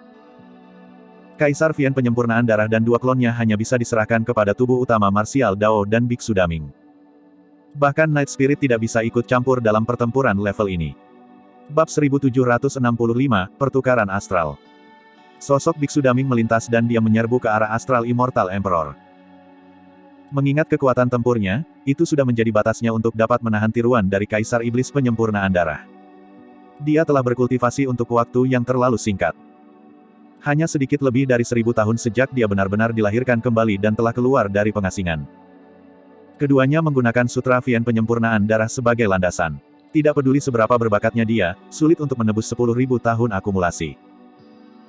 Kaisar Vian Penyempurnaan Darah dan dua klonnya hanya bisa diserahkan kepada tubuh utama Martial Dao dan Biksu Daming. Bahkan Night Spirit tidak bisa ikut campur dalam pertempuran level ini. Bab 1765, Pertukaran Astral. Sosok Biksu Daming melintas dan dia menyerbu ke arah Astral Immortal Emperor. Mengingat kekuatan tempurnya, itu sudah menjadi batasnya untuk dapat menahan tiruan dari Kaisar Iblis Penyempurnaan Darah. Dia telah berkultivasi untuk waktu yang terlalu singkat. Hanya sedikit lebih dari 1000 tahun sejak dia benar-benar dilahirkan kembali dan telah keluar dari pengasingan. Keduanya menggunakan Sutra Vian Penyempurnaan Darah sebagai landasan. Tidak peduli seberapa berbakatnya dia, sulit untuk menebus 10.000 tahun akumulasi.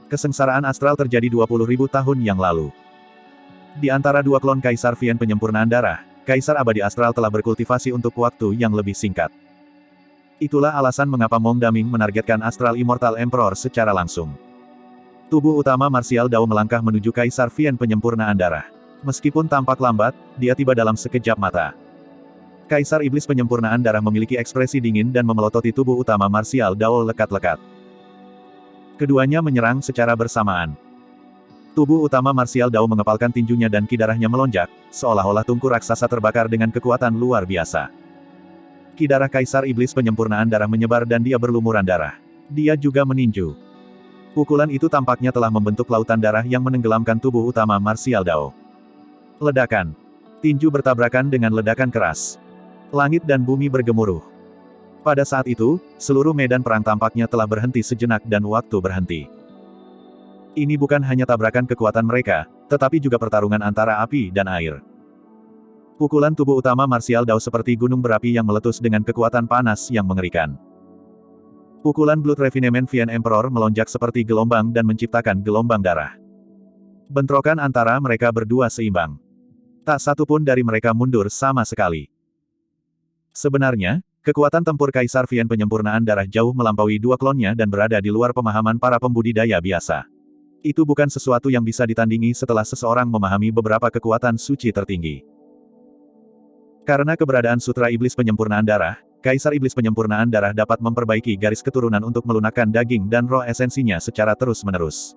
Kesengsaraan astral terjadi 20.000 tahun yang lalu. Di antara dua klon Kaisar Vian Penyempurnaan Darah, Kaisar Abadi Astral telah berkultivasi untuk waktu yang lebih singkat. Itulah alasan mengapa Mong Daming menargetkan Astral Immortal Emperor secara langsung. Tubuh utama Martial Dao melangkah menuju Kaisar Vian Penyempurnaan Darah. Meskipun tampak lambat, dia tiba dalam sekejap mata. Kaisar Iblis Penyempurnaan Darah memiliki ekspresi dingin dan memelototi tubuh utama Martial Dao lekat-lekat. Keduanya menyerang secara bersamaan. Tubuh utama Martial Dao mengepalkan tinjunya dan ki darahnya melonjak, seolah-olah tungku raksasa terbakar dengan kekuatan luar biasa. Ki darah Kaisar Iblis Penyempurnaan Darah menyebar dan dia berlumuran darah. Dia juga meninju. Pukulan itu tampaknya telah membentuk lautan darah yang menenggelamkan tubuh utama Martial Dao. Ledakan. Tinju bertabrakan dengan ledakan keras. Langit dan bumi bergemuruh. Pada saat itu, seluruh medan perang tampaknya telah berhenti sejenak dan waktu berhenti. Ini bukan hanya tabrakan kekuatan mereka, tetapi juga pertarungan antara api dan air. Pukulan tubuh utama Martial Dao seperti gunung berapi yang meletus dengan kekuatan panas yang mengerikan. Pukulan Blood Refinement Vian Emperor melonjak seperti gelombang dan menciptakan gelombang darah. Bentrokan antara mereka berdua seimbang. Tak satu pun dari mereka mundur sama sekali. Sebenarnya, kekuatan tempur Kaisar Vian Penyempurnaan Darah jauh melampaui dua klonnya dan berada di luar pemahaman para pembudidaya biasa. Itu bukan sesuatu yang bisa ditandingi setelah seseorang memahami beberapa kekuatan suci tertinggi. Karena keberadaan Sutra Iblis Penyempurnaan Darah, Kaisar Iblis Penyempurnaan Darah dapat memperbaiki garis keturunan untuk melunakkan daging dan roh esensinya secara terus-menerus.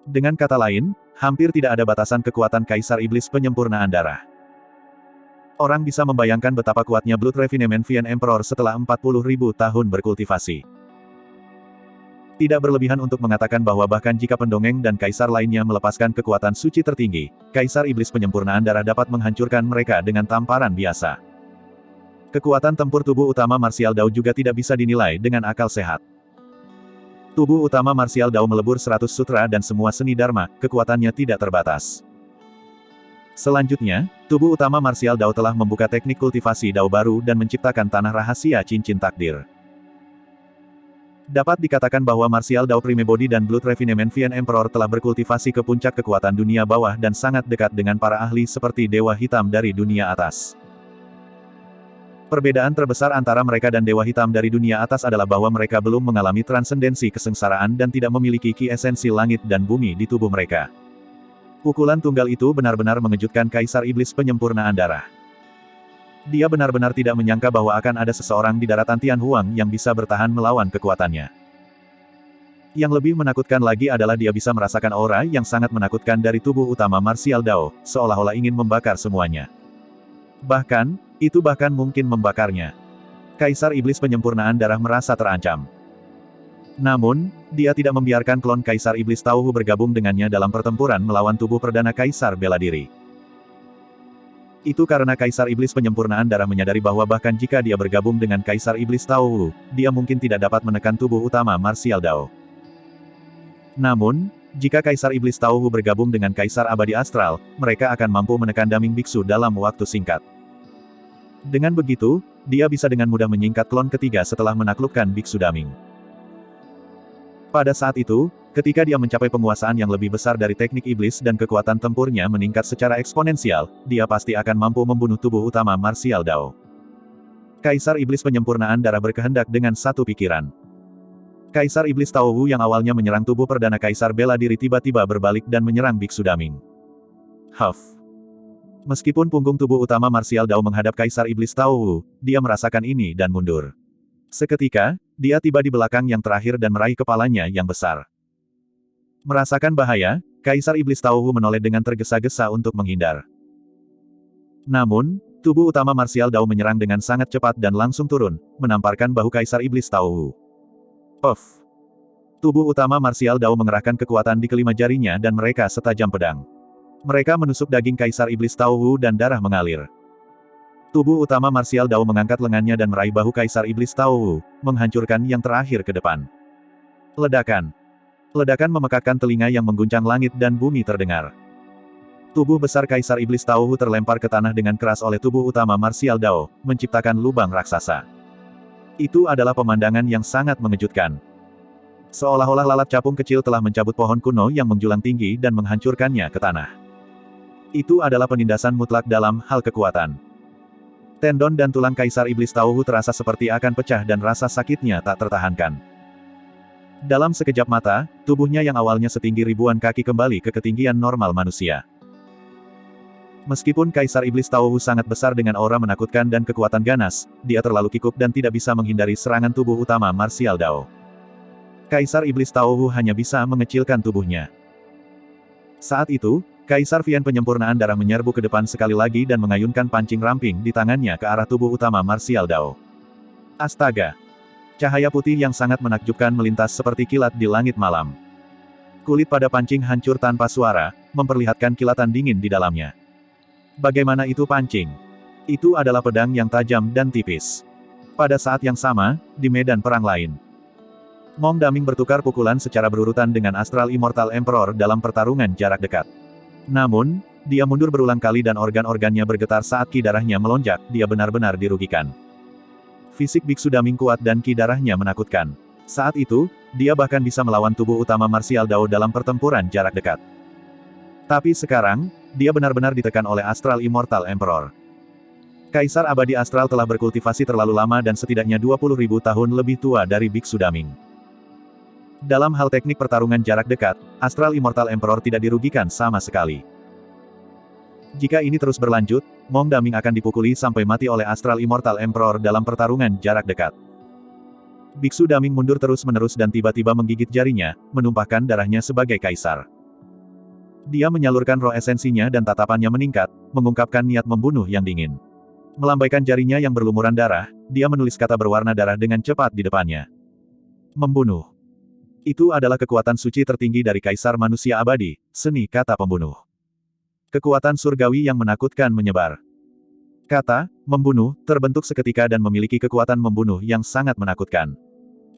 Dengan kata lain, hampir tidak ada batasan kekuatan Kaisar Iblis Penyempurnaan Darah. Orang bisa membayangkan betapa kuatnya Blood Refinement Vian Emperor setelah 40.000 tahun berkultivasi. Tidak berlebihan untuk mengatakan bahwa bahkan jika pendongeng dan kaisar lainnya melepaskan kekuatan suci tertinggi, Kaisar Iblis Penyempurnaan Darah dapat menghancurkan mereka dengan tamparan biasa. Kekuatan tempur tubuh utama Martial Dao juga tidak bisa dinilai dengan akal sehat. Tubuh utama martial Dao melebur 100 sutra dan semua seni dharma, kekuatannya tidak terbatas. Selanjutnya, tubuh utama martial Dao telah membuka teknik kultivasi Dao baru dan menciptakan tanah rahasia cincin takdir. Dapat dikatakan bahwa martial Dao Prime Body dan Blood Refinement Vian Emperor telah berkultivasi ke puncak kekuatan dunia bawah dan sangat dekat dengan para ahli seperti Dewa Hitam dari dunia atas. Perbedaan terbesar antara mereka dan Dewa Hitam dari dunia atas adalah bahwa mereka belum mengalami transendensi kesengsaraan dan tidak memiliki ki esensi langit dan bumi di tubuh mereka. Pukulan tunggal itu benar-benar mengejutkan Kaisar Iblis Penyempurnaan Darah. Dia benar-benar tidak menyangka bahwa akan ada seseorang di daratan Tianhuang yang bisa bertahan melawan kekuatannya. Yang lebih menakutkan lagi adalah dia bisa merasakan aura yang sangat menakutkan dari tubuh utama martial Dao, seolah-olah ingin membakar semuanya. Bahkan, itu bahkan mungkin membakarnya. Kaisar Iblis Penyempurnaan Darah merasa terancam. Namun, dia tidak membiarkan klon Kaisar Iblis Tauhu bergabung dengannya dalam pertempuran melawan tubuh Perdana Kaisar Bela Diri. Itu karena Kaisar Iblis Penyempurnaan Darah menyadari bahwa bahkan jika dia bergabung dengan Kaisar Iblis Tauhu, dia mungkin tidak dapat menekan tubuh utama martial Dao. Namun, jika Kaisar Iblis Tauhu bergabung dengan Kaisar Abadi Astral, mereka akan mampu menekan Daming Biksu dalam waktu singkat. Dengan begitu, dia bisa dengan mudah menyingkat klon ketiga setelah menaklukkan Biksu Daming. Pada saat itu, ketika dia mencapai penguasaan yang lebih besar dari teknik iblis dan kekuatan tempurnya meningkat secara eksponensial, dia pasti akan mampu membunuh tubuh utama martial Dao. Kaisar Iblis Penyempurnaan Darah berkehendak dengan satu pikiran. Kaisar Iblis Tauhu yang awalnya menyerang tubuh Perdana Kaisar Bela Diri tiba-tiba berbalik dan menyerang Biksu Daming. Huff. Meskipun punggung tubuh utama martial Dao menghadap Kaisar Iblis Tauhu, dia merasakan ini dan mundur. Seketika, dia tiba di belakang yang terakhir dan meraih kepalanya yang besar. Merasakan bahaya, Kaisar Iblis Tauhu menoleh dengan tergesa-gesa untuk menghindar. Namun, tubuh utama martial Dao menyerang dengan sangat cepat dan langsung turun, menamparkan bahu Kaisar Iblis Tauhu. Puff! Tubuh utama martial Dao mengerahkan kekuatan di kelima jarinya dan mereka setajam pedang. Mereka menusuk daging Kaisar Iblis Tauhu dan darah mengalir. Tubuh utama martial Dao mengangkat lengannya dan meraih bahu Kaisar Iblis Tauhu, menghancurkan yang terakhir ke depan. Ledakan. Ledakan memekakkan telinga yang mengguncang langit dan bumi terdengar. Tubuh besar Kaisar Iblis Tauhu terlempar ke tanah dengan keras oleh tubuh utama martial Dao, menciptakan lubang raksasa. Itu adalah pemandangan yang sangat mengejutkan. Seolah-olah lalat capung kecil telah mencabut pohon kuno yang menjulang tinggi dan menghancurkannya ke tanah. Itu adalah penindasan mutlak dalam hal kekuatan. Tendon dan tulang Kaisar Iblis Tauhu terasa seperti akan pecah dan rasa sakitnya tak tertahankan. Dalam sekejap mata, tubuhnya yang awalnya setinggi ribuan kaki kembali ke ketinggian normal manusia. Meskipun Kaisar Iblis Tauhu sangat besar dengan aura menakutkan dan kekuatan ganas, dia terlalu kikuk dan tidak bisa menghindari serangan tubuh utama martial Dao. Kaisar Iblis Tauhu hanya bisa mengecilkan tubuhnya. Saat itu, Kaisar Vian Penyempurnaan Darah menyerbu ke depan sekali lagi dan mengayunkan pancing ramping di tangannya ke arah tubuh utama martial Dao. Astaga! Cahaya putih yang sangat menakjubkan melintas seperti kilat di langit malam. Kulit pada pancing hancur tanpa suara, memperlihatkan kilatan dingin di dalamnya. Bagaimana itu pancing? Itu adalah pedang yang tajam dan tipis. Pada saat yang sama, di medan perang lain, Mong Daming bertukar pukulan secara berurutan dengan Astral Immortal Emperor dalam pertarungan jarak dekat. Namun, dia mundur berulang kali dan organ-organnya bergetar saat ki darahnya melonjak, dia benar-benar dirugikan. Fisik Biksu Daming kuat dan ki darahnya menakutkan. Saat itu, dia bahkan bisa melawan tubuh utama martial Dao dalam pertempuran jarak dekat. Tapi sekarang, dia benar-benar ditekan oleh Astral Immortal Emperor. Kaisar Abadi Astral telah berkultivasi terlalu lama dan setidaknya 20.000 tahun lebih tua dari Biksu Daming. Dalam hal teknik pertarungan jarak dekat, Astral Immortal Emperor tidak dirugikan sama sekali. Jika ini terus berlanjut, Mong Daming akan dipukuli sampai mati oleh Astral Immortal Emperor dalam pertarungan jarak dekat. Biksu Daming mundur terus-menerus dan tiba-tiba menggigit jarinya, menumpahkan darahnya sebagai kaisar. Dia menyalurkan roh esensinya dan tatapannya meningkat, mengungkapkan niat membunuh yang dingin. Melambaikan jarinya yang berlumuran darah, dia menulis kata berwarna darah dengan cepat di depannya. Membunuh. Itu adalah kekuatan suci tertinggi dari Kaisar Manusia Abadi, seni kata pembunuh. Kekuatan surgawi yang menakutkan menyebar. Kata, membunuh, terbentuk seketika dan memiliki kekuatan membunuh yang sangat menakutkan.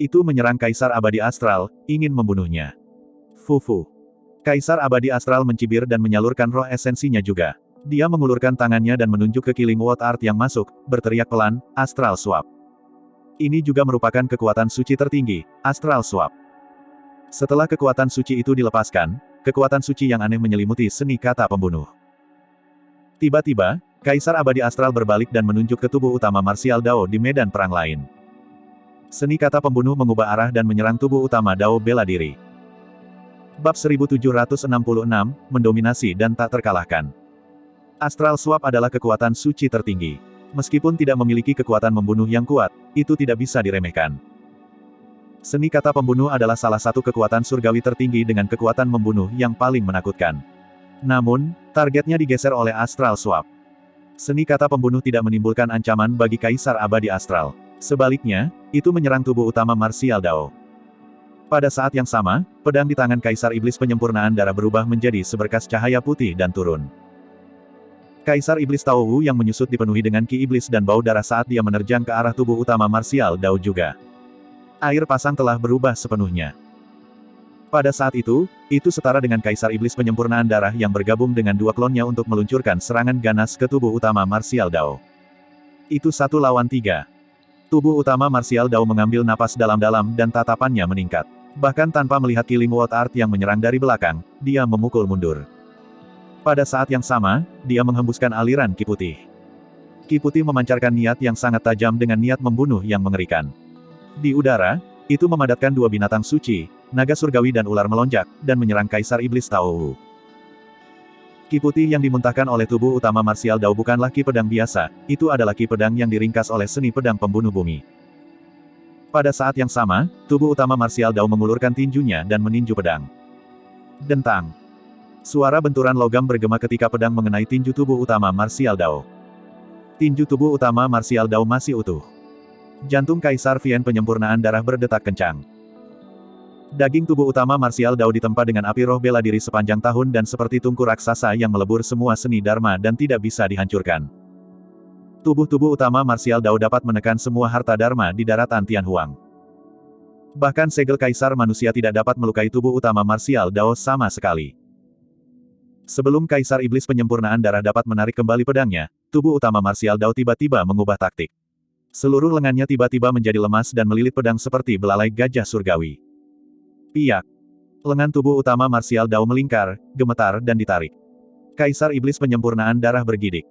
Itu menyerang Kaisar Abadi Astral, ingin membunuhnya. Fufu. Kaisar Abadi Astral mencibir dan menyalurkan roh esensinya juga. Dia mengulurkan tangannya dan menunjuk ke Killing World Art yang masuk, berteriak pelan, Astral Swap. Ini juga merupakan kekuatan suci tertinggi, Astral Swap. Setelah kekuatan suci itu dilepaskan, kekuatan suci yang aneh menyelimuti seni kata pembunuh. Tiba-tiba, Kaisar Abadi Astral berbalik dan menunjuk ke tubuh utama Martial Dao di medan perang lain. Seni kata pembunuh mengubah arah dan menyerang tubuh utama Dao bela diri. Bab 1766, mendominasi dan tak terkalahkan. Astral Swap adalah kekuatan suci tertinggi. Meskipun tidak memiliki kekuatan membunuh yang kuat, itu tidak bisa diremehkan. Seni kata pembunuh adalah salah satu kekuatan surgawi tertinggi dengan kekuatan membunuh yang paling menakutkan. Namun, targetnya digeser oleh Astral Swap. Seni kata pembunuh tidak menimbulkan ancaman bagi Kaisar Abadi Astral. Sebaliknya, itu menyerang tubuh utama Martial Dao. Pada saat yang sama, pedang di tangan Kaisar Iblis Penyempurnaan Darah berubah menjadi seberkas cahaya putih dan turun. Kaisar Iblis Tao Wu yang menyusut dipenuhi dengan ki iblis dan bau darah saat dia menerjang ke arah tubuh utama Martial Dao juga. Air pasang telah berubah sepenuhnya. Pada saat itu setara dengan Kaisar Iblis Penyempurnaan Darah yang bergabung dengan dua klonnya untuk meluncurkan serangan ganas ke tubuh utama Martial Dao. Itu 1 lawan 3. Tubuh utama Martial Dao mengambil napas dalam-dalam dan tatapannya meningkat. Bahkan tanpa melihat Killing World Art yang menyerang dari belakang, dia memukul mundur. Pada saat yang sama, dia menghembuskan aliran ki putih. Ki putih memancarkan niat yang sangat tajam dengan niat membunuh yang mengerikan. Di udara, itu memadatkan dua binatang suci, naga surgawi dan ular melonjak, dan menyerang Kaisar Iblis Tao Wu. Ki putih yang dimuntahkan oleh tubuh utama Martial Dao bukanlah ki pedang biasa, itu adalah ki pedang yang diringkas oleh seni pedang pembunuh bumi. Pada saat yang sama, tubuh utama Martial Dao mengulurkan tinjunya dan meninju pedang. Dentang. Suara benturan logam bergema ketika pedang mengenai tinju tubuh utama Martial Dao. Tinju tubuh utama Martial Dao masih utuh. Jantung Kaisar Vian Penyempurnaan Darah berdetak kencang. Daging tubuh utama Martial Dao ditempa dengan api roh bela diri sepanjang tahun dan seperti tungku raksasa yang melebur semua seni dharma dan tidak bisa dihancurkan. Tubuh-tubuh utama Martial Dao dapat menekan semua harta dharma di daratan Tianhuang. Bahkan segel Kaisar Manusia tidak dapat melukai tubuh utama Martial Dao sama sekali. Sebelum Kaisar Iblis Penyempurnaan Darah dapat menarik kembali pedangnya, tubuh utama Martial Dao tiba-tiba mengubah taktik. Seluruh lengannya tiba-tiba menjadi lemas dan melilit pedang seperti belalai gajah surgawi. Piak. Lengan tubuh utama Martial Dao melingkar, gemetar dan ditarik. Kaisar Iblis Penyempurnaan Darah bergidik.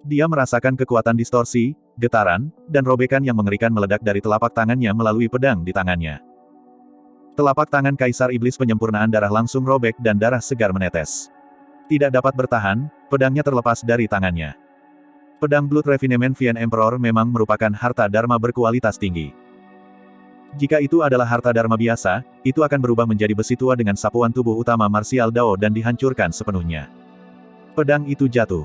Dia merasakan kekuatan distorsi, getaran, dan robekan yang mengerikan meledak dari telapak tangannya melalui pedang di tangannya. Telapak tangan Kaisar Iblis Penyempurnaan Darah langsung robek dan darah segar menetes. Tidak dapat bertahan, pedangnya terlepas dari tangannya. Pedang Blood Refinement Vian Emperor memang merupakan harta dharma berkualitas tinggi. Jika itu adalah harta dharma biasa, itu akan berubah menjadi besi tua dengan sapuan tubuh utama Martial Dao dan dihancurkan sepenuhnya. Pedang itu jatuh.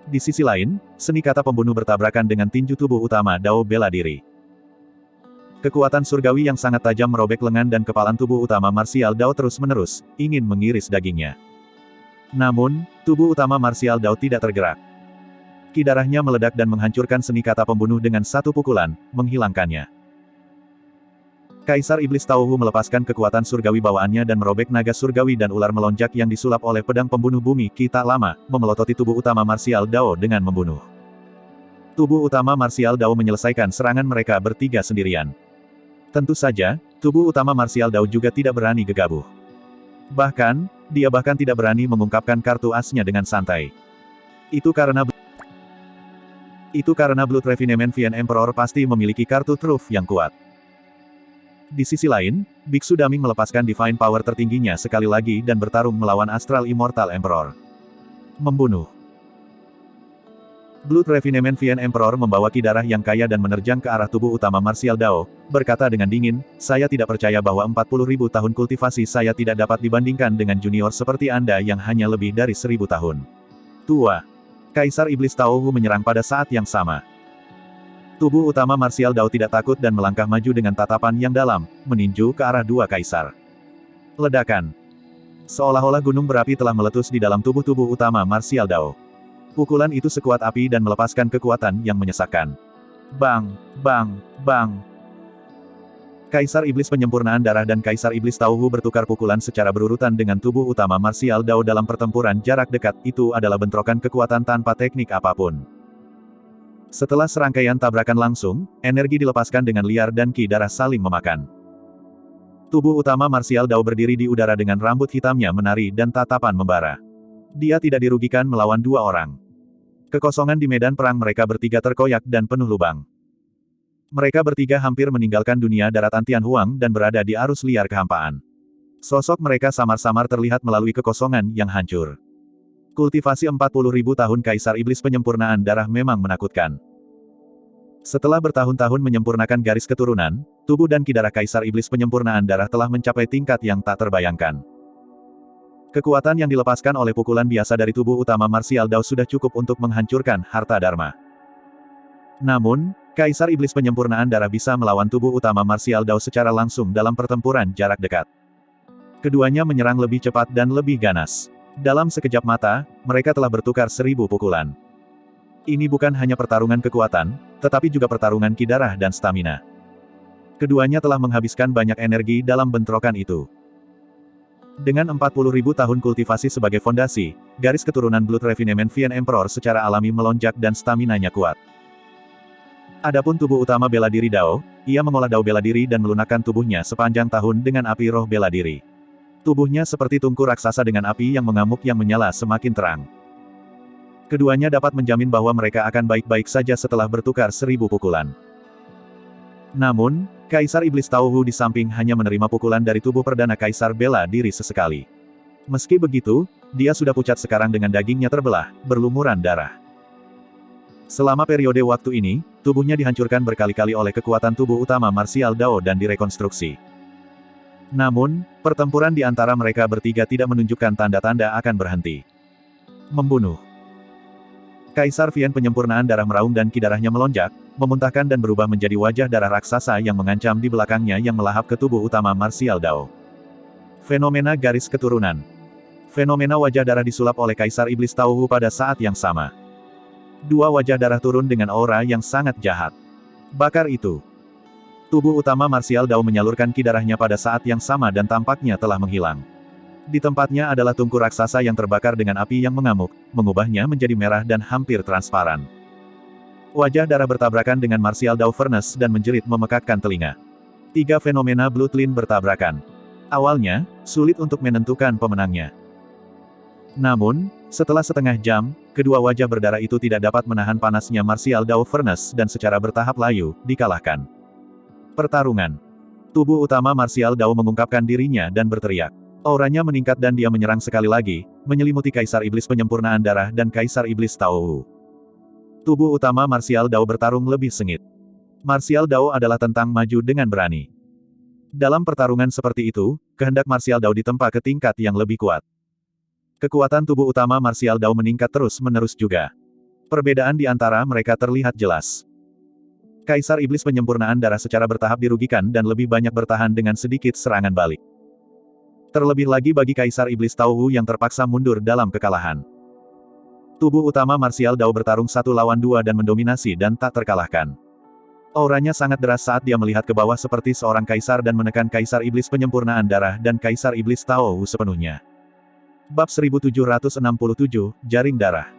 Di sisi lain, seni kata pembunuh bertabrakan dengan tinju tubuh utama Dao bela diri. Kekuatan surgawi yang sangat tajam merobek lengan dan kepalan tubuh utama Martial Dao terus-menerus, ingin mengiris dagingnya. Namun, tubuh utama Martial Dao tidak tergerak. Ki darahnya meledak dan menghancurkan seni kata pembunuh dengan satu pukulan, menghilangkannya. Kaisar Iblis Tao Wu melepaskan kekuatan surgawi bawaannya dan merobek naga surgawi dan ular melonjak yang disulap oleh pedang pembunuh bumi Ki tak lama, memelototi tubuh utama Martial Dao dengan membunuh. Tubuh utama Martial Dao menyelesaikan serangan mereka bertiga sendirian. Tentu saja, tubuh utama Martial Dao juga tidak berani gegabah. Bahkan, dia tidak berani mengungkapkan kartu asnya dengan santai. Itu karena Blood Refinement Vian Emperor pasti memiliki kartu truf yang kuat. Di sisi lain, Biksu Daming melepaskan Divine Power tertingginya sekali lagi dan bertarung melawan Astral Immortal Emperor. Membunuh. Blood Refinement Vian Emperor membawa ki darah yang kaya dan menerjang ke arah tubuh utama Martial Dao, berkata dengan dingin, saya tidak percaya bahwa 40.000 tahun kultivasi saya tidak dapat dibandingkan dengan junior seperti Anda yang hanya lebih dari 1000 tahun. Tua. Kaisar Iblis Tao Wu menyerang pada saat yang sama. Tubuh utama Martial Dao tidak takut dan melangkah maju dengan tatapan yang dalam, meninju ke arah dua kaisar. Ledakan. Seolah-olah gunung berapi telah meletus di dalam tubuh utama Martial Dao. Pukulan itu sekuat api dan melepaskan kekuatan yang menyesakkan. Bang, bang, bang. Kaisar Iblis Penyempurnaan Darah dan Kaisar Iblis Tauhu bertukar pukulan secara berurutan dengan tubuh utama Martial Dao dalam pertempuran jarak dekat. Itu adalah bentrokan kekuatan tanpa teknik apapun. Setelah serangkaian tabrakan langsung, energi dilepaskan dengan liar dan ki darah saling memakan. Tubuh utama Martial Dao berdiri di udara dengan rambut hitamnya menari dan tatapan membara. Dia tidak dirugikan melawan dua orang. Kekosongan di medan perang mereka bertiga terkoyak dan penuh lubang. Mereka bertiga hampir meninggalkan dunia daratan Tianhuang dan berada di arus liar kehampaan. Sosok mereka samar-samar terlihat melalui kekosongan yang hancur. Kultivasi 40.000 tahun Kaisar Iblis Penyempurnaan Darah memang menakutkan. Setelah bertahun-tahun menyempurnakan garis keturunan, tubuh dan ki darah Kaisar Iblis Penyempurnaan Darah telah mencapai tingkat yang tak terbayangkan. Kekuatan yang dilepaskan oleh pukulan biasa dari tubuh utama Martial Dao sudah cukup untuk menghancurkan harta dharma. Namun, Kaisar Iblis Penyempurnaan Darah bisa melawan tubuh utama Martial Dao secara langsung dalam pertempuran jarak dekat. Keduanya menyerang lebih cepat dan lebih ganas. Dalam sekejap mata, mereka telah bertukar 1000 pukulan. Ini bukan hanya pertarungan kekuatan, tetapi juga pertarungan ki darah dan stamina. Keduanya telah menghabiskan banyak energi dalam bentrokan itu. Dengan 40.000 tahun kultivasi sebagai fondasi, garis keturunan Blood Refinement Vian Emperor secara alami melonjak dan staminanya kuat. Adapun tubuh utama bela diri Dao, ia mengolah Dao bela diri dan melunakkan tubuhnya sepanjang tahun dengan api roh bela diri. Tubuhnya seperti tungku raksasa dengan api yang mengamuk yang menyala semakin terang. Keduanya dapat menjamin bahwa mereka akan baik-baik saja setelah bertukar 1000 pukulan. Namun, Kaisar Iblis Tauhu di samping hanya menerima pukulan dari tubuh perdana Kaisar bela diri sesekali. Meski begitu, dia sudah pucat sekarang dengan dagingnya terbelah, berlumuran darah. Selama periode waktu ini, tubuhnya dihancurkan berkali-kali oleh kekuatan tubuh utama Martial Dao dan direkonstruksi. Namun, pertempuran di antara mereka bertiga tidak menunjukkan tanda-tanda akan berhenti. Membunuh. Kaisar Vian Penyempurnaan Darah meraung dan ki darahnya melonjak, memuntahkan dan berubah menjadi wajah darah raksasa yang mengancam di belakangnya yang melahap ke tubuh utama Martial Dao. Fenomena garis keturunan. Fenomena wajah darah disulap oleh Kaisar Iblis Tauhu pada saat yang sama. Dua wajah darah turun dengan aura yang sangat jahat. Bakar itu. Tubuh utama Martial Dao menyalurkan ki darahnya pada saat yang sama dan tampaknya telah menghilang. Di tempatnya adalah tungku raksasa yang terbakar dengan api yang mengamuk, mengubahnya menjadi merah dan hampir transparan. Wajah darah bertabrakan dengan Martial Dao Furnace dan menjerit memekakkan telinga. Tiga fenomena Bloodline bertabrakan. Awalnya, sulit untuk menentukan pemenangnya. Namun, setelah setengah jam, kedua wajah berdarah itu tidak dapat menahan panasnya Martial Dao Furnace dan secara bertahap layu, dikalahkan. Pertarungan. Tubuh utama Martial Dao mengungkapkan dirinya dan berteriak. Auranya meningkat dan dia menyerang sekali lagi, menyelimuti Kaisar Iblis Penyempurnaan Darah dan Kaisar Iblis Tauhu. Tubuh utama Martial Dao bertarung lebih sengit. Martial Dao adalah tentang maju dengan berani. Dalam pertarungan seperti itu, kehendak Martial Dao ditempa ke tingkat yang lebih kuat. Kekuatan tubuh utama Martial Dao meningkat terus-menerus juga. Perbedaan di antara mereka terlihat jelas. Kaisar Iblis Penyempurnaan Darah secara bertahap dirugikan dan lebih banyak bertahan dengan sedikit serangan balik. Terlebih lagi bagi Kaisar Iblis Tauhu yang terpaksa mundur dalam kekalahan. Tubuh utama Martial Dao bertarung 1 lawan 2 dan mendominasi dan tak terkalahkan. Auranya sangat deras saat dia melihat ke bawah seperti seorang kaisar dan menekan Kaisar Iblis Penyempurnaan Darah dan Kaisar Iblis Tauhu sepenuhnya. Bab 1767, Jaring Darah.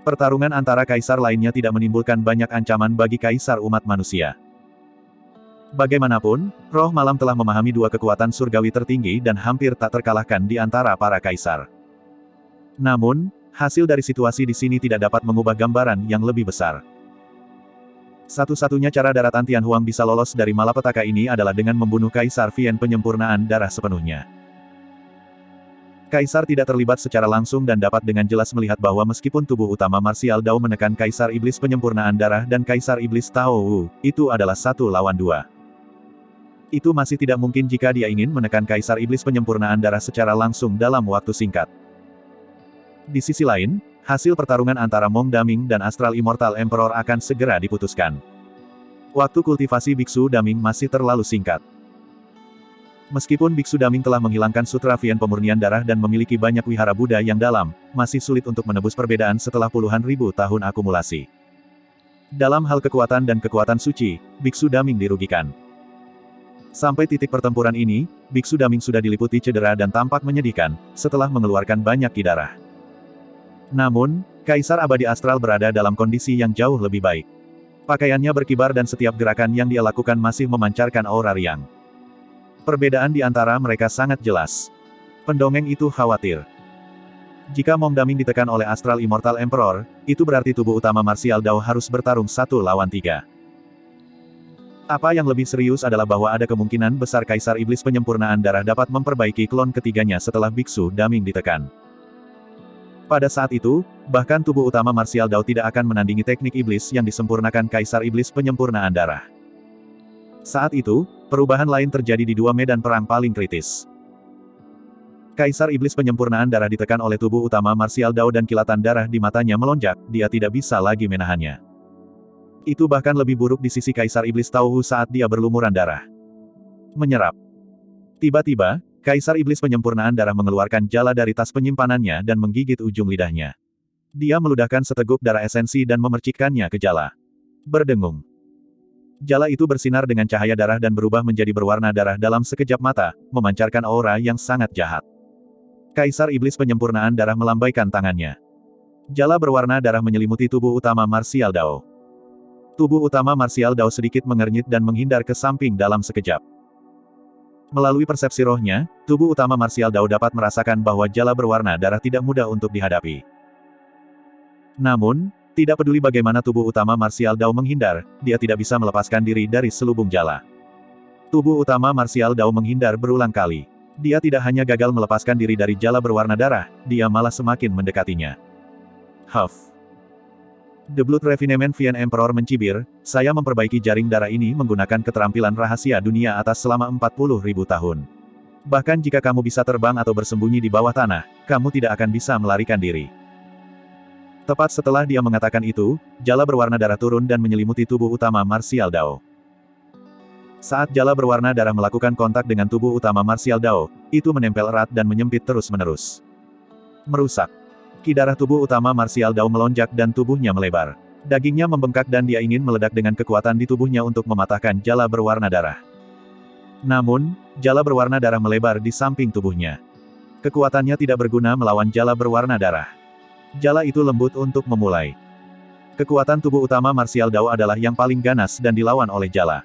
Pertarungan antara kaisar lainnya tidak menimbulkan banyak ancaman bagi kaisar umat manusia. Bagaimanapun, roh malam telah memahami dua kekuatan surgawi tertinggi dan hampir tak terkalahkan di antara para kaisar. Namun, hasil dari situasi di sini tidak dapat mengubah gambaran yang lebih besar. Satu-satunya cara daratan Tianhuang bisa lolos dari malapetaka ini adalah dengan membunuh Kaisar Vian Penyempurnaan Darah sepenuhnya. Kaisar tidak terlibat secara langsung dan dapat dengan jelas melihat bahwa meskipun tubuh utama Martial Dao menekan Kaisar Iblis Penyempurnaan Darah dan Kaisar Iblis Tauhu, itu adalah 1 lawan 2. Itu masih tidak mungkin jika dia ingin menekan Kaisar Iblis Penyempurnaan Darah secara langsung dalam waktu singkat. Di sisi lain, hasil pertarungan antara Mong Daming dan Astral Immortal Emperor akan segera diputuskan. Waktu kultivasi Biksu Daming masih terlalu singkat. Meskipun Biksu Daming telah menghilangkan Sutra Vian Pemurnian Darah dan memiliki banyak wihara Buddha yang dalam, masih sulit untuk menebus perbedaan setelah puluhan ribu tahun akumulasi. Dalam hal kekuatan dan kekuatan suci, Biksu Daming dirugikan. Sampai titik pertempuran ini, Biksu Daming sudah diliputi cedera dan tampak menyedihkan, setelah mengeluarkan banyak ki darah. Namun, Kaisar Abadi Astral berada dalam kondisi yang jauh lebih baik. Pakaiannya berkibar dan setiap gerakan yang dia lakukan masih memancarkan aura riang. Perbedaan di antara mereka sangat jelas. Pendongeng itu khawatir. Jika Mong Daming ditekan oleh Astral Immortal Emperor, itu berarti tubuh utama Martial Dao harus bertarung 1 lawan 3. Apa yang lebih serius adalah bahwa ada kemungkinan besar Kaisar Iblis Penyempurnaan Darah dapat memperbaiki klon ketiganya setelah Biksu Daming ditekan. Pada saat itu, bahkan tubuh utama Martial Dao tidak akan menandingi teknik iblis yang disempurnakan Kaisar Iblis Penyempurnaan Darah. Saat itu, perubahan lain terjadi di dua medan perang paling kritis. Kaisar Iblis Penyempurnaan Darah ditekan oleh tubuh utama Martial Dao dan kilatan darah di matanya melonjak, dia tidak bisa lagi menahannya. Itu bahkan lebih buruk di sisi Kaisar Iblis Tauhu saat dia berlumuran darah. Menyerap. Tiba-tiba, Kaisar Iblis Penyempurnaan Darah mengeluarkan jala dari tas penyimpanannya dan menggigit ujung lidahnya. Dia meludahkan seteguk darah esensi dan memercikkannya ke jala. Berdengung. Jala itu bersinar dengan cahaya darah dan berubah menjadi berwarna darah dalam sekejap mata, memancarkan aura yang sangat jahat. Kaisar Iblis Penyempurnaan Darah melambaikan tangannya. Jala berwarna darah menyelimuti tubuh utama Martial Dao. Tubuh utama Martial Dao sedikit mengernyit dan menghindar ke samping dalam sekejap. Melalui persepsi rohnya, tubuh utama Martial Dao dapat merasakan bahwa jala berwarna darah tidak mudah untuk dihadapi. Namun, tidak peduli bagaimana tubuh utama Martial Dao menghindar, dia tidak bisa melepaskan diri dari selubung jala. Tubuh utama Martial Dao menghindar berulang kali. Dia tidak hanya gagal melepaskan diri dari jala berwarna darah, dia malah semakin mendekatinya. Huff. The Blood Refinement Vien Emperor mencibir, saya memperbaiki jaring darah ini menggunakan keterampilan rahasia dunia atas selama 40.000 tahun. Bahkan jika kamu bisa terbang atau bersembunyi di bawah tanah, kamu tidak akan bisa melarikan diri. Tepat setelah dia mengatakan itu, jala berwarna darah turun dan menyelimuti tubuh utama Martial Dao. Saat jala berwarna darah melakukan kontak dengan tubuh utama Martial Dao, itu menempel erat dan menyempit terus-menerus. Merusak. Ki darah tubuh utama Martial Dao melonjak dan tubuhnya melebar. Dagingnya membengkak dan dia ingin meledak dengan kekuatan di tubuhnya untuk mematahkan jala berwarna darah. Namun, jala berwarna darah melebar di samping tubuhnya. Kekuatannya tidak berguna melawan jala berwarna darah. Jala itu lembut untuk memulai. Kekuatan tubuh utama Martial Dao adalah yang paling ganas dan dilawan oleh jala.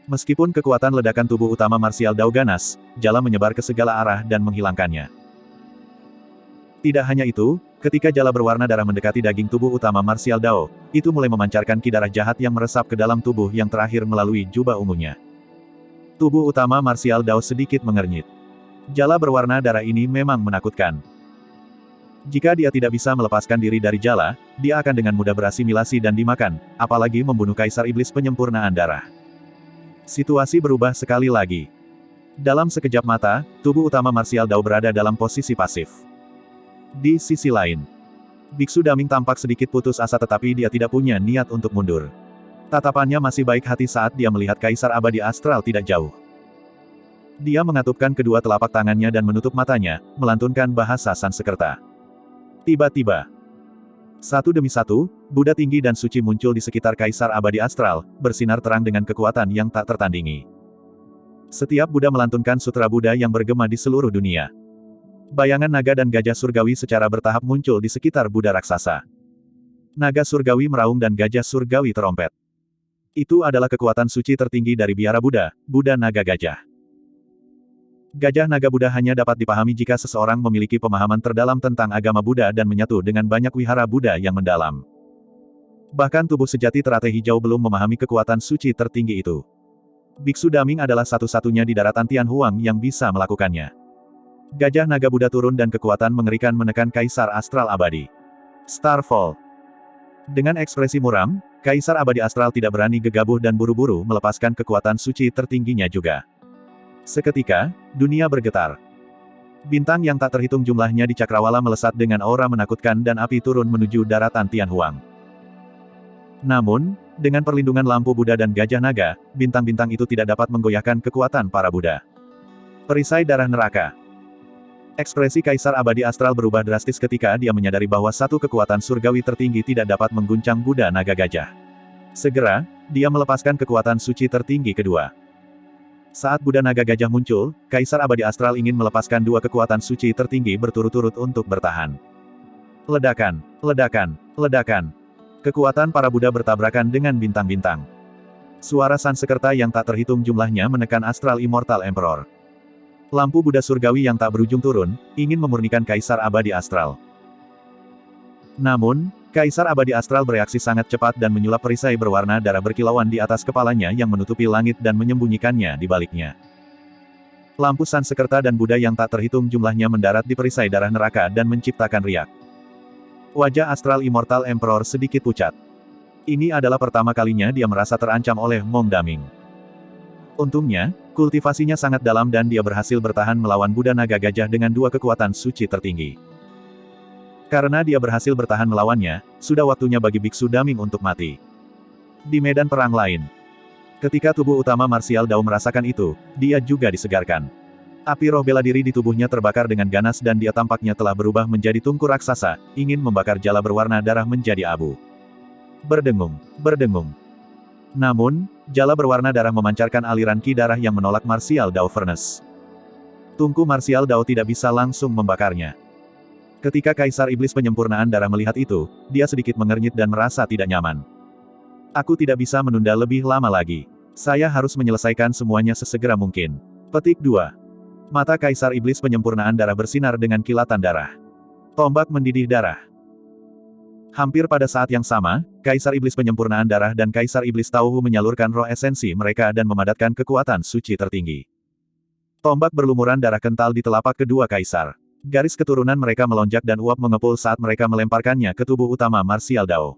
Meskipun kekuatan ledakan tubuh utama Martial Dao ganas, jala menyebar ke segala arah dan menghilangkannya. Tidak hanya itu, ketika jala berwarna darah mendekati daging tubuh utama Martial Dao, itu mulai memancarkan ki darah jahat yang meresap ke dalam tubuh yang terakhir melalui jubah ungunya. Tubuh utama Martial Dao sedikit mengernyit. Jala berwarna darah ini memang menakutkan. Jika dia tidak bisa melepaskan diri dari jala, dia akan dengan mudah berasimilasi dan dimakan, apalagi membunuh Kaisar Iblis Penyempurnaan Darah. Situasi berubah sekali lagi. Dalam sekejap mata, tubuh utama Martial Dao berada dalam posisi pasif. Di sisi lain, Biksu Daming tampak sedikit putus asa tetapi dia tidak punya niat untuk mundur. Tatapannya masih baik hati saat dia melihat Kaisar Abadi Astral tidak jauh. Dia mengatupkan kedua telapak tangannya dan menutup matanya, melantunkan bahasa Sanskerta. Tiba-tiba, satu demi satu, Buddha tinggi dan suci muncul di sekitar Kaisar Abadi Astral, bersinar terang dengan kekuatan yang tak tertandingi. Setiap Buddha melantunkan sutra Buddha yang bergema di seluruh dunia. Bayangan naga dan gajah surgawi secara bertahap muncul di sekitar Buddha raksasa. Naga surgawi meraung dan gajah surgawi terompet. Itu adalah kekuatan suci tertinggi dari biara Buddha, Buddha Naga Gajah. Gajah naga Buddha hanya dapat dipahami jika seseorang memiliki pemahaman terdalam tentang agama Buddha dan menyatu dengan banyak wihara Buddha yang mendalam. Bahkan tubuh sejati teratai hijau belum memahami kekuatan suci tertinggi itu. Biksu Daming adalah satu-satunya di daratan Tianhuang yang bisa melakukannya. Gajah naga Buddha turun dan kekuatan mengerikan menekan Kaisar Astral Abadi. Starfall. Dengan ekspresi muram, Kaisar Abadi Astral tidak berani gegabah dan buru-buru melepaskan kekuatan suci tertingginya juga. Seketika, dunia bergetar. Bintang yang tak terhitung jumlahnya di cakrawala melesat dengan aura menakutkan dan api turun menuju daratan Tianhuang. Namun, dengan perlindungan lampu Buddha dan gajah naga, bintang-bintang itu tidak dapat menggoyahkan kekuatan para Buddha. Perisai darah neraka. Ekspresi Kaisar Abadi Astral berubah drastis ketika dia menyadari bahwa satu kekuatan surgawi tertinggi tidak dapat mengguncang Buddha Naga Gajah. Segera, dia melepaskan kekuatan suci tertinggi kedua. Saat Buddha Naga Gajah muncul, Kaisar Abadi Astral ingin melepaskan dua kekuatan suci tertinggi berturut-turut untuk bertahan. Ledakan, ledakan, ledakan. Kekuatan para Buddha bertabrakan dengan bintang-bintang. Suara Sansekerta yang tak terhitung jumlahnya menekan Astral Immortal Emperor. Lampu Buddha Surgawi yang tak berujung turun, ingin memurnikan Kaisar Abadi Astral. Namun, Kaisar Abadi Astral bereaksi sangat cepat dan menyulap perisai berwarna darah berkilauan di atas kepalanya yang menutupi langit dan menyembunyikannya di baliknya. Lampu Sansekerta dan Buddha yang tak terhitung jumlahnya mendarat di perisai darah neraka dan menciptakan riak. Wajah Astral Immortal Emperor sedikit pucat. Ini adalah pertama kalinya dia merasa terancam oleh Mong Daming. Untungnya, kultivasinya sangat dalam dan dia berhasil bertahan melawan Buddha Naga Gajah dengan dua kekuatan suci tertinggi. Karena dia berhasil bertahan melawannya, sudah waktunya bagi Biksu Daming untuk mati. Di medan perang lain, ketika tubuh utama Martial Dao merasakan itu, dia juga disegarkan. Api roh bela diri di tubuhnya terbakar dengan ganas dan dia tampaknya telah berubah menjadi tungku raksasa, ingin membakar jala berwarna darah menjadi abu. Berdengung, berdengung. Namun, jala berwarna darah memancarkan aliran ki darah yang menolak Martial Dao Furnace. Tungku Martial Dao tidak bisa langsung membakarnya. Ketika Kaisar Iblis Penyempurnaan Darah melihat itu, dia sedikit mengernyit dan merasa tidak nyaman. Aku tidak bisa menunda lebih lama lagi. Saya harus menyelesaikan semuanya sesegera mungkin. Petik 2. Mata Kaisar Iblis Penyempurnaan Darah bersinar dengan kilatan darah. Tombak mendidih darah. Hampir pada saat yang sama, Kaisar Iblis Penyempurnaan Darah dan Kaisar Iblis Tauhu menyalurkan roh esensi mereka dan memadatkan kekuatan suci tertinggi. Tombak berlumuran darah kental di telapak kedua kaisar. Garis keturunan mereka melonjak dan uap mengepul saat mereka melemparkannya ke tubuh utama Martial Dao.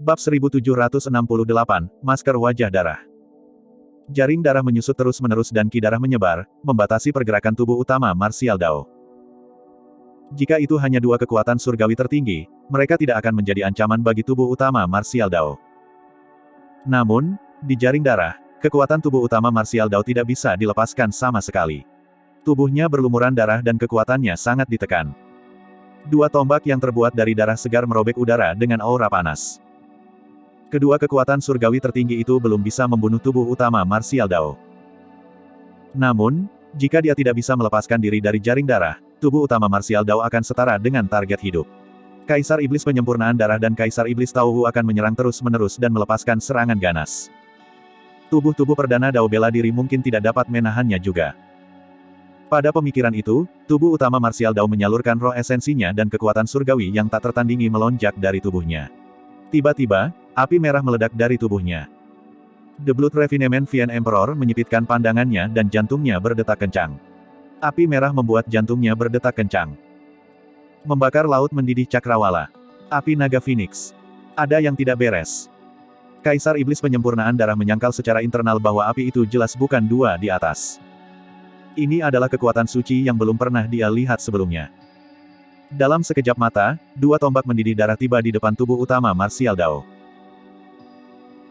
Bab 1768, Masker Wajah Darah. Jaring darah menyusut terus-menerus dan ki darah menyebar, membatasi pergerakan tubuh utama Martial Dao. Jika itu hanya dua kekuatan surgawi tertinggi, mereka tidak akan menjadi ancaman bagi tubuh utama Martial Dao. Namun, di jaring darah, kekuatan tubuh utama Martial Dao tidak bisa dilepaskan sama sekali. Tubuhnya berlumuran darah dan kekuatannya sangat ditekan. Dua tombak yang terbuat dari darah segar merobek udara dengan aura panas. Kedua kekuatan surgawi tertinggi itu belum bisa membunuh tubuh utama Martial Dao. Namun, jika dia tidak bisa melepaskan diri dari jaring darah, tubuh utama Martial Dao akan setara dengan target hidup. Kaisar Iblis Penyempurnaan Darah dan Kaisar Iblis Tauhu akan menyerang terus-menerus dan melepaskan serangan ganas. Tubuh-tubuh perdana Dao bela diri mungkin tidak dapat menahannya juga. Pada pemikiran itu, tubuh utama Martial Dao menyalurkan roh esensinya dan kekuatan surgawi yang tak tertandingi melonjak dari tubuhnya. Tiba-tiba, api merah meledak dari tubuhnya. The Blood Refinement Vien Emperor menyipitkan pandangannya dan jantungnya berdetak kencang. Api merah membuat jantungnya berdetak kencang. Membakar laut mendidih cakrawala. Api naga Phoenix. Ada yang tidak beres. Kaisar Iblis Penyempurnaan Darah menyangkal secara internal bahwa api itu jelas bukan dua di atas. Ini adalah kekuatan suci yang belum pernah dia lihat sebelumnya. Dalam sekejap mata, dua tombak mendidih darah tiba di depan tubuh utama Martial Dao.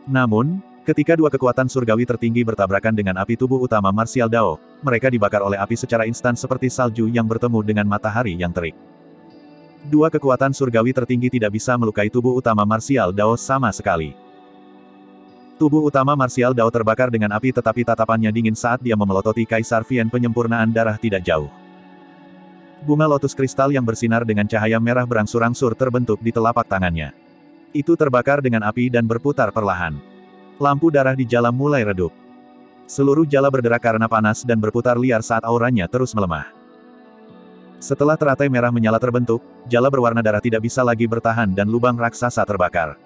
Namun, ketika dua kekuatan surgawi tertinggi bertabrakan dengan api tubuh utama Martial Dao, mereka dibakar oleh api secara instan seperti salju yang bertemu dengan matahari yang terik. Dua kekuatan surgawi tertinggi tidak bisa melukai tubuh utama Martial Dao sama sekali. Tubuh utama Martial Dao terbakar dengan api tetapi tatapannya dingin saat dia memelototi Kaisar Vien Penyempurnaan Darah tidak jauh. Bunga lotus kristal yang bersinar dengan cahaya merah berangsur-angsur terbentuk di telapak tangannya. Itu terbakar dengan api dan berputar perlahan. Lampu darah di jala mulai redup. Seluruh jala berderak karena panas dan berputar liar saat auranya terus melemah. Setelah teratai merah menyala terbentuk, jala berwarna darah tidak bisa lagi bertahan dan lubang raksasa terbakar.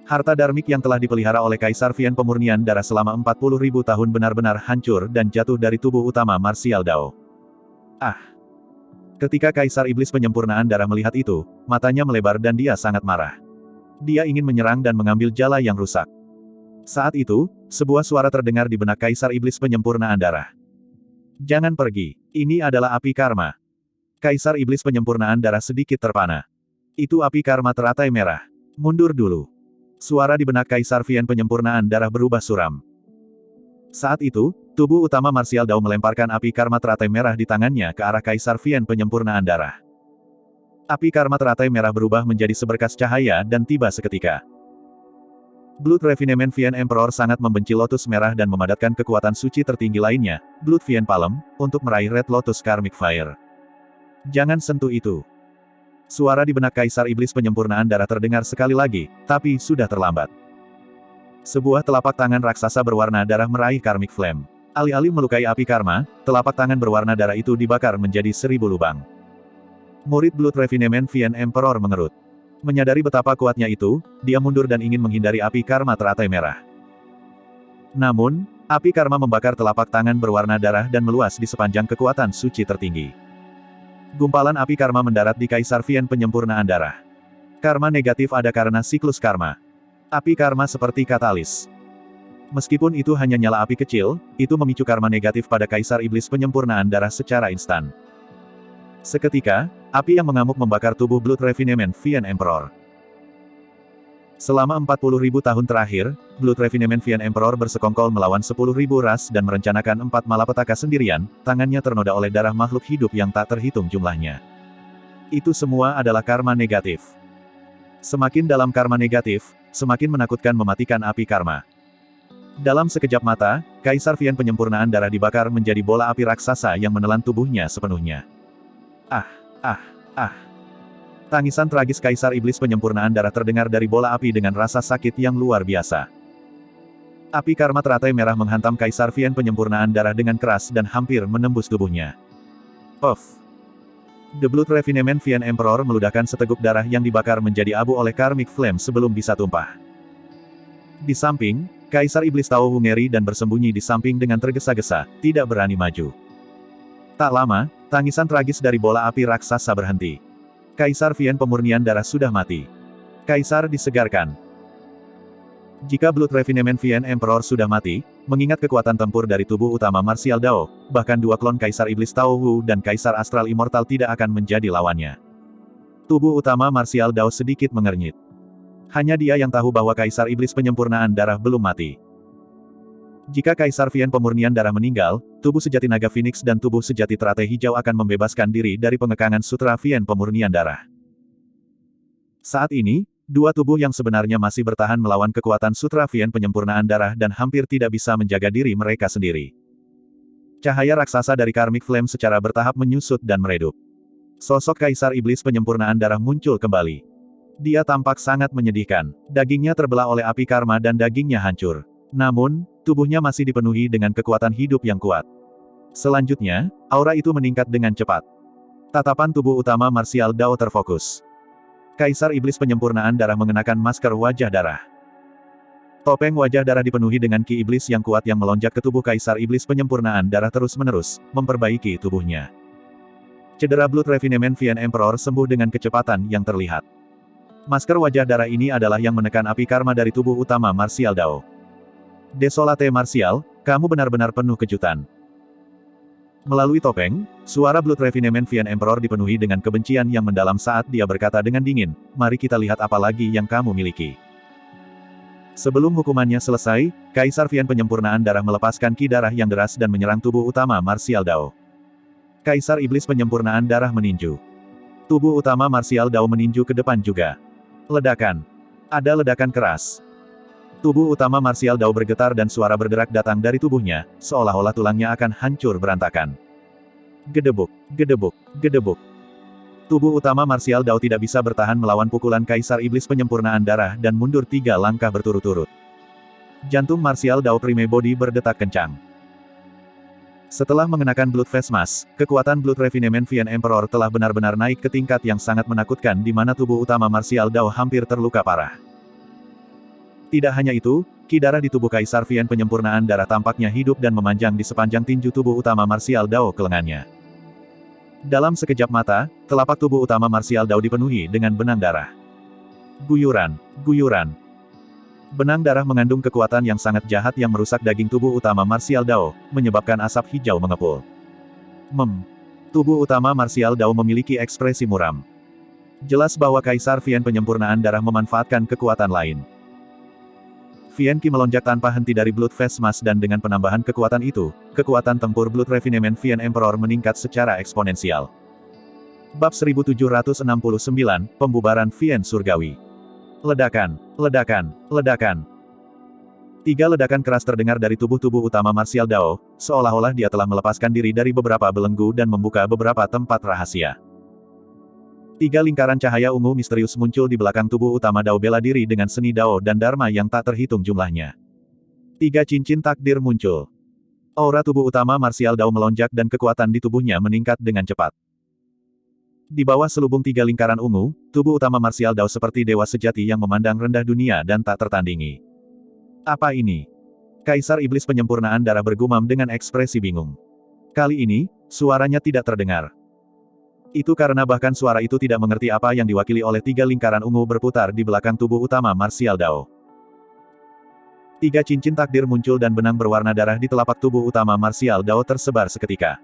Harta darmik yang telah dipelihara oleh Kaisar Vien Pemurnian Darah selama 40.000 tahun benar-benar hancur dan jatuh dari tubuh utama Martial Dao. Ah! Ketika Kaisar Iblis Penyempurnaan Darah melihat itu, matanya melebar dan dia sangat marah. Dia ingin menyerang dan mengambil jala yang rusak. Saat itu, sebuah suara terdengar di benak Kaisar Iblis Penyempurnaan Darah. Jangan pergi, ini adalah api karma. Kaisar Iblis Penyempurnaan Darah sedikit terpana. Itu api karma teratai merah. Mundur dulu. Suara di benak Kaisar Vien Penyempurnaan Darah berubah suram. Saat itu, tubuh utama Martial Dao melemparkan api karma teratai merah di tangannya ke arah Kaisar Vien Penyempurnaan Darah. Api karma teratai merah berubah menjadi seberkas cahaya dan tiba seketika. Blood Refinement Vien Emperor sangat membenci Lotus Merah dan memadatkan kekuatan suci tertinggi lainnya, Blood Vien Palem, untuk meraih Red Lotus Karmic Fire. Jangan sentuh itu. Suara di benak Kaisar Iblis Penyempurnaan Darah terdengar sekali lagi, tapi sudah terlambat. Sebuah telapak tangan raksasa berwarna darah meraih Karmic Flame. Alih-alih melukai api karma, telapak tangan berwarna darah itu dibakar menjadi 1000 lubang. Murid Blood Refinement Vien Emperor mengerut. Menyadari betapa kuatnya itu, dia mundur dan ingin menghindari api karma teratai merah. Namun, api karma membakar telapak tangan berwarna darah dan meluas di sepanjang kekuatan suci tertinggi. Gumpalan api karma mendarat di Kaisar Vien Penyempurnaan Darah. Karma negatif ada karena siklus karma. Api karma seperti katalis. Meskipun itu hanya nyala api kecil, itu memicu karma negatif pada Kaisar Iblis Penyempurnaan Darah secara instan. Seketika, api yang mengamuk membakar tubuh Blood Refinement Vien Emperor. Selama 40.000 tahun terakhir, Blood Refinement Vien Emperor bersekongkol melawan 10.000 ras dan merencanakan 4 malapetaka sendirian, tangannya ternoda oleh darah makhluk hidup yang tak terhitung jumlahnya. Itu semua adalah karma negatif. Semakin dalam karma negatif, semakin menakutkan mematikan api karma. Dalam sekejap mata, Kaisar Vien Penyempurnaan Darah dibakar menjadi bola api raksasa yang menelan tubuhnya sepenuhnya. Tangisan tragis Kaisar Iblis Penyempurnaan Darah terdengar dari bola api dengan rasa sakit yang luar biasa. Api karma teratai merah menghantam Kaisar Vien Penyempurnaan Darah dengan keras dan hampir menembus tubuhnya. Puff! The Blood Refinement Vien Emperor meludahkan seteguk darah yang dibakar menjadi abu oleh Karmic Flame sebelum bisa tumpah. Di samping, Kaisar Iblis Tao Wu ngeri dan bersembunyi di samping dengan tergesa-gesa, tidak berani maju. Tak lama, tangisan tragis dari bola api raksasa berhenti. Kaisar Vien Pemurnian Darah sudah mati. Kaisar disegarkan. Jika Blood Refinement Vien Emperor sudah mati, mengingat kekuatan tempur dari tubuh utama Martial Dao, bahkan 2 klon Kaisar Iblis Tao Wu dan Kaisar Astral Immortal tidak akan menjadi lawannya. Tubuh utama Martial Dao sedikit mengernyit. Hanya dia yang tahu bahwa Kaisar Iblis Penyempurnaan Darah belum mati. Jika Kaisar Vien Pemurnian Darah meninggal, tubuh sejati naga Phoenix dan tubuh sejati teratai hijau akan membebaskan diri dari pengekangan sutra Vien Pemurnian Darah. Saat ini, 2 tubuh yang sebenarnya masih bertahan melawan kekuatan sutra Vien Penyempurnaan Darah dan hampir tidak bisa menjaga diri mereka sendiri. Cahaya raksasa dari Karmic Flame secara bertahap menyusut dan meredup. Sosok Kaisar Iblis Penyempurnaan Darah muncul kembali. Dia tampak sangat menyedihkan. Dagingnya terbelah oleh api karma dan dagingnya hancur. Namun, tubuhnya masih dipenuhi dengan kekuatan hidup yang kuat. Selanjutnya, aura itu meningkat dengan cepat. Tatapan tubuh utama Martial Dao terfokus. Kaisar Iblis Penyempurnaan Darah mengenakan masker wajah darah. Topeng wajah darah dipenuhi dengan ki iblis yang kuat yang melonjak ke tubuh Kaisar Iblis Penyempurnaan Darah terus-menerus, memperbaiki tubuhnya. Cedera Blood Refinement Vien Emperor sembuh dengan kecepatan yang terlihat. Masker wajah darah ini adalah yang menekan api karma dari tubuh utama Martial Dao. Desolate Martial, kamu benar-benar penuh kejutan. Melalui topeng, suara Blood Refinement Vien Emperor dipenuhi dengan kebencian yang mendalam saat dia berkata dengan dingin, mari kita lihat apa lagi yang kamu miliki. Sebelum hukumannya selesai, Kaisar Vien Penyempurnaan Darah melepaskan ki darah yang deras dan menyerang tubuh utama Martial Dao. Kaisar Iblis Penyempurnaan Darah meninju. Tubuh utama Martial Dao meninju ke depan juga. Ledakan. Ada ledakan keras. Tubuh utama Martial Dao bergetar dan suara berderak datang dari tubuhnya, seolah-olah tulangnya akan hancur berantakan. Gedebuk, gedebuk, gedebuk. Tubuh utama Martial Dao tidak bisa bertahan melawan pukulan Kaisar Iblis Penyempurnaan Darah dan mundur 3 langkah berturut-turut. Jantung Martial Dao Prime Body berdetak kencang. Setelah mengenakan Blood Face Mask, kekuatan Blood Refinement Vien Emperor telah benar-benar naik ke tingkat yang sangat menakutkan di mana tubuh utama Martial Dao hampir terluka parah. Tidak hanya itu, ki darah di tubuh Kaisar Vien Penyempurnaan Darah tampaknya hidup dan memanjang di sepanjang tinju tubuh utama Martial Dao ke lengannya. Dalam sekejap mata, telapak tubuh utama Martial Dao dipenuhi dengan benang darah. Guyuran, guyuran. Benang darah mengandung kekuatan yang sangat jahat yang merusak daging tubuh utama Martial Dao, menyebabkan asap hijau mengepul. Tubuh utama Martial Dao memiliki ekspresi muram. Jelas bahwa Kaisar Vien Penyempurnaan Darah memanfaatkan kekuatan lain. Vien Qi melonjak tanpa henti dari Blood Face Mask dan dengan penambahan kekuatan itu, kekuatan tempur Blood Refinement Vien Emperor meningkat secara eksponensial. Bab 1769, Pembubaran Vien Surgawi. Ledakan, ledakan, ledakan. Tiga ledakan keras terdengar dari tubuh-tubuh utama Martial Dao, seolah-olah dia telah melepaskan diri dari beberapa belenggu dan membuka beberapa tempat rahasia. Tiga lingkaran cahaya ungu misterius muncul di belakang tubuh utama Dao bela diri dengan seni Dao dan Dharma yang tak terhitung jumlahnya. Tiga cincin takdir muncul. Aura tubuh utama Martial Dao melonjak dan kekuatan di tubuhnya meningkat dengan cepat. Di bawah selubung tiga lingkaran ungu, tubuh utama Martial Dao seperti dewa sejati yang memandang rendah dunia dan tak tertandingi. Apa ini? Kaisar Iblis Penyempurnaan Darah bergumam dengan ekspresi bingung. Kali ini, suaranya tidak terdengar. Itu karena bahkan suara itu tidak mengerti apa yang diwakili oleh tiga lingkaran ungu berputar di belakang tubuh utama Martial Dao. Tiga cincin takdir muncul dan benang berwarna darah di telapak tubuh utama Martial Dao tersebar seketika.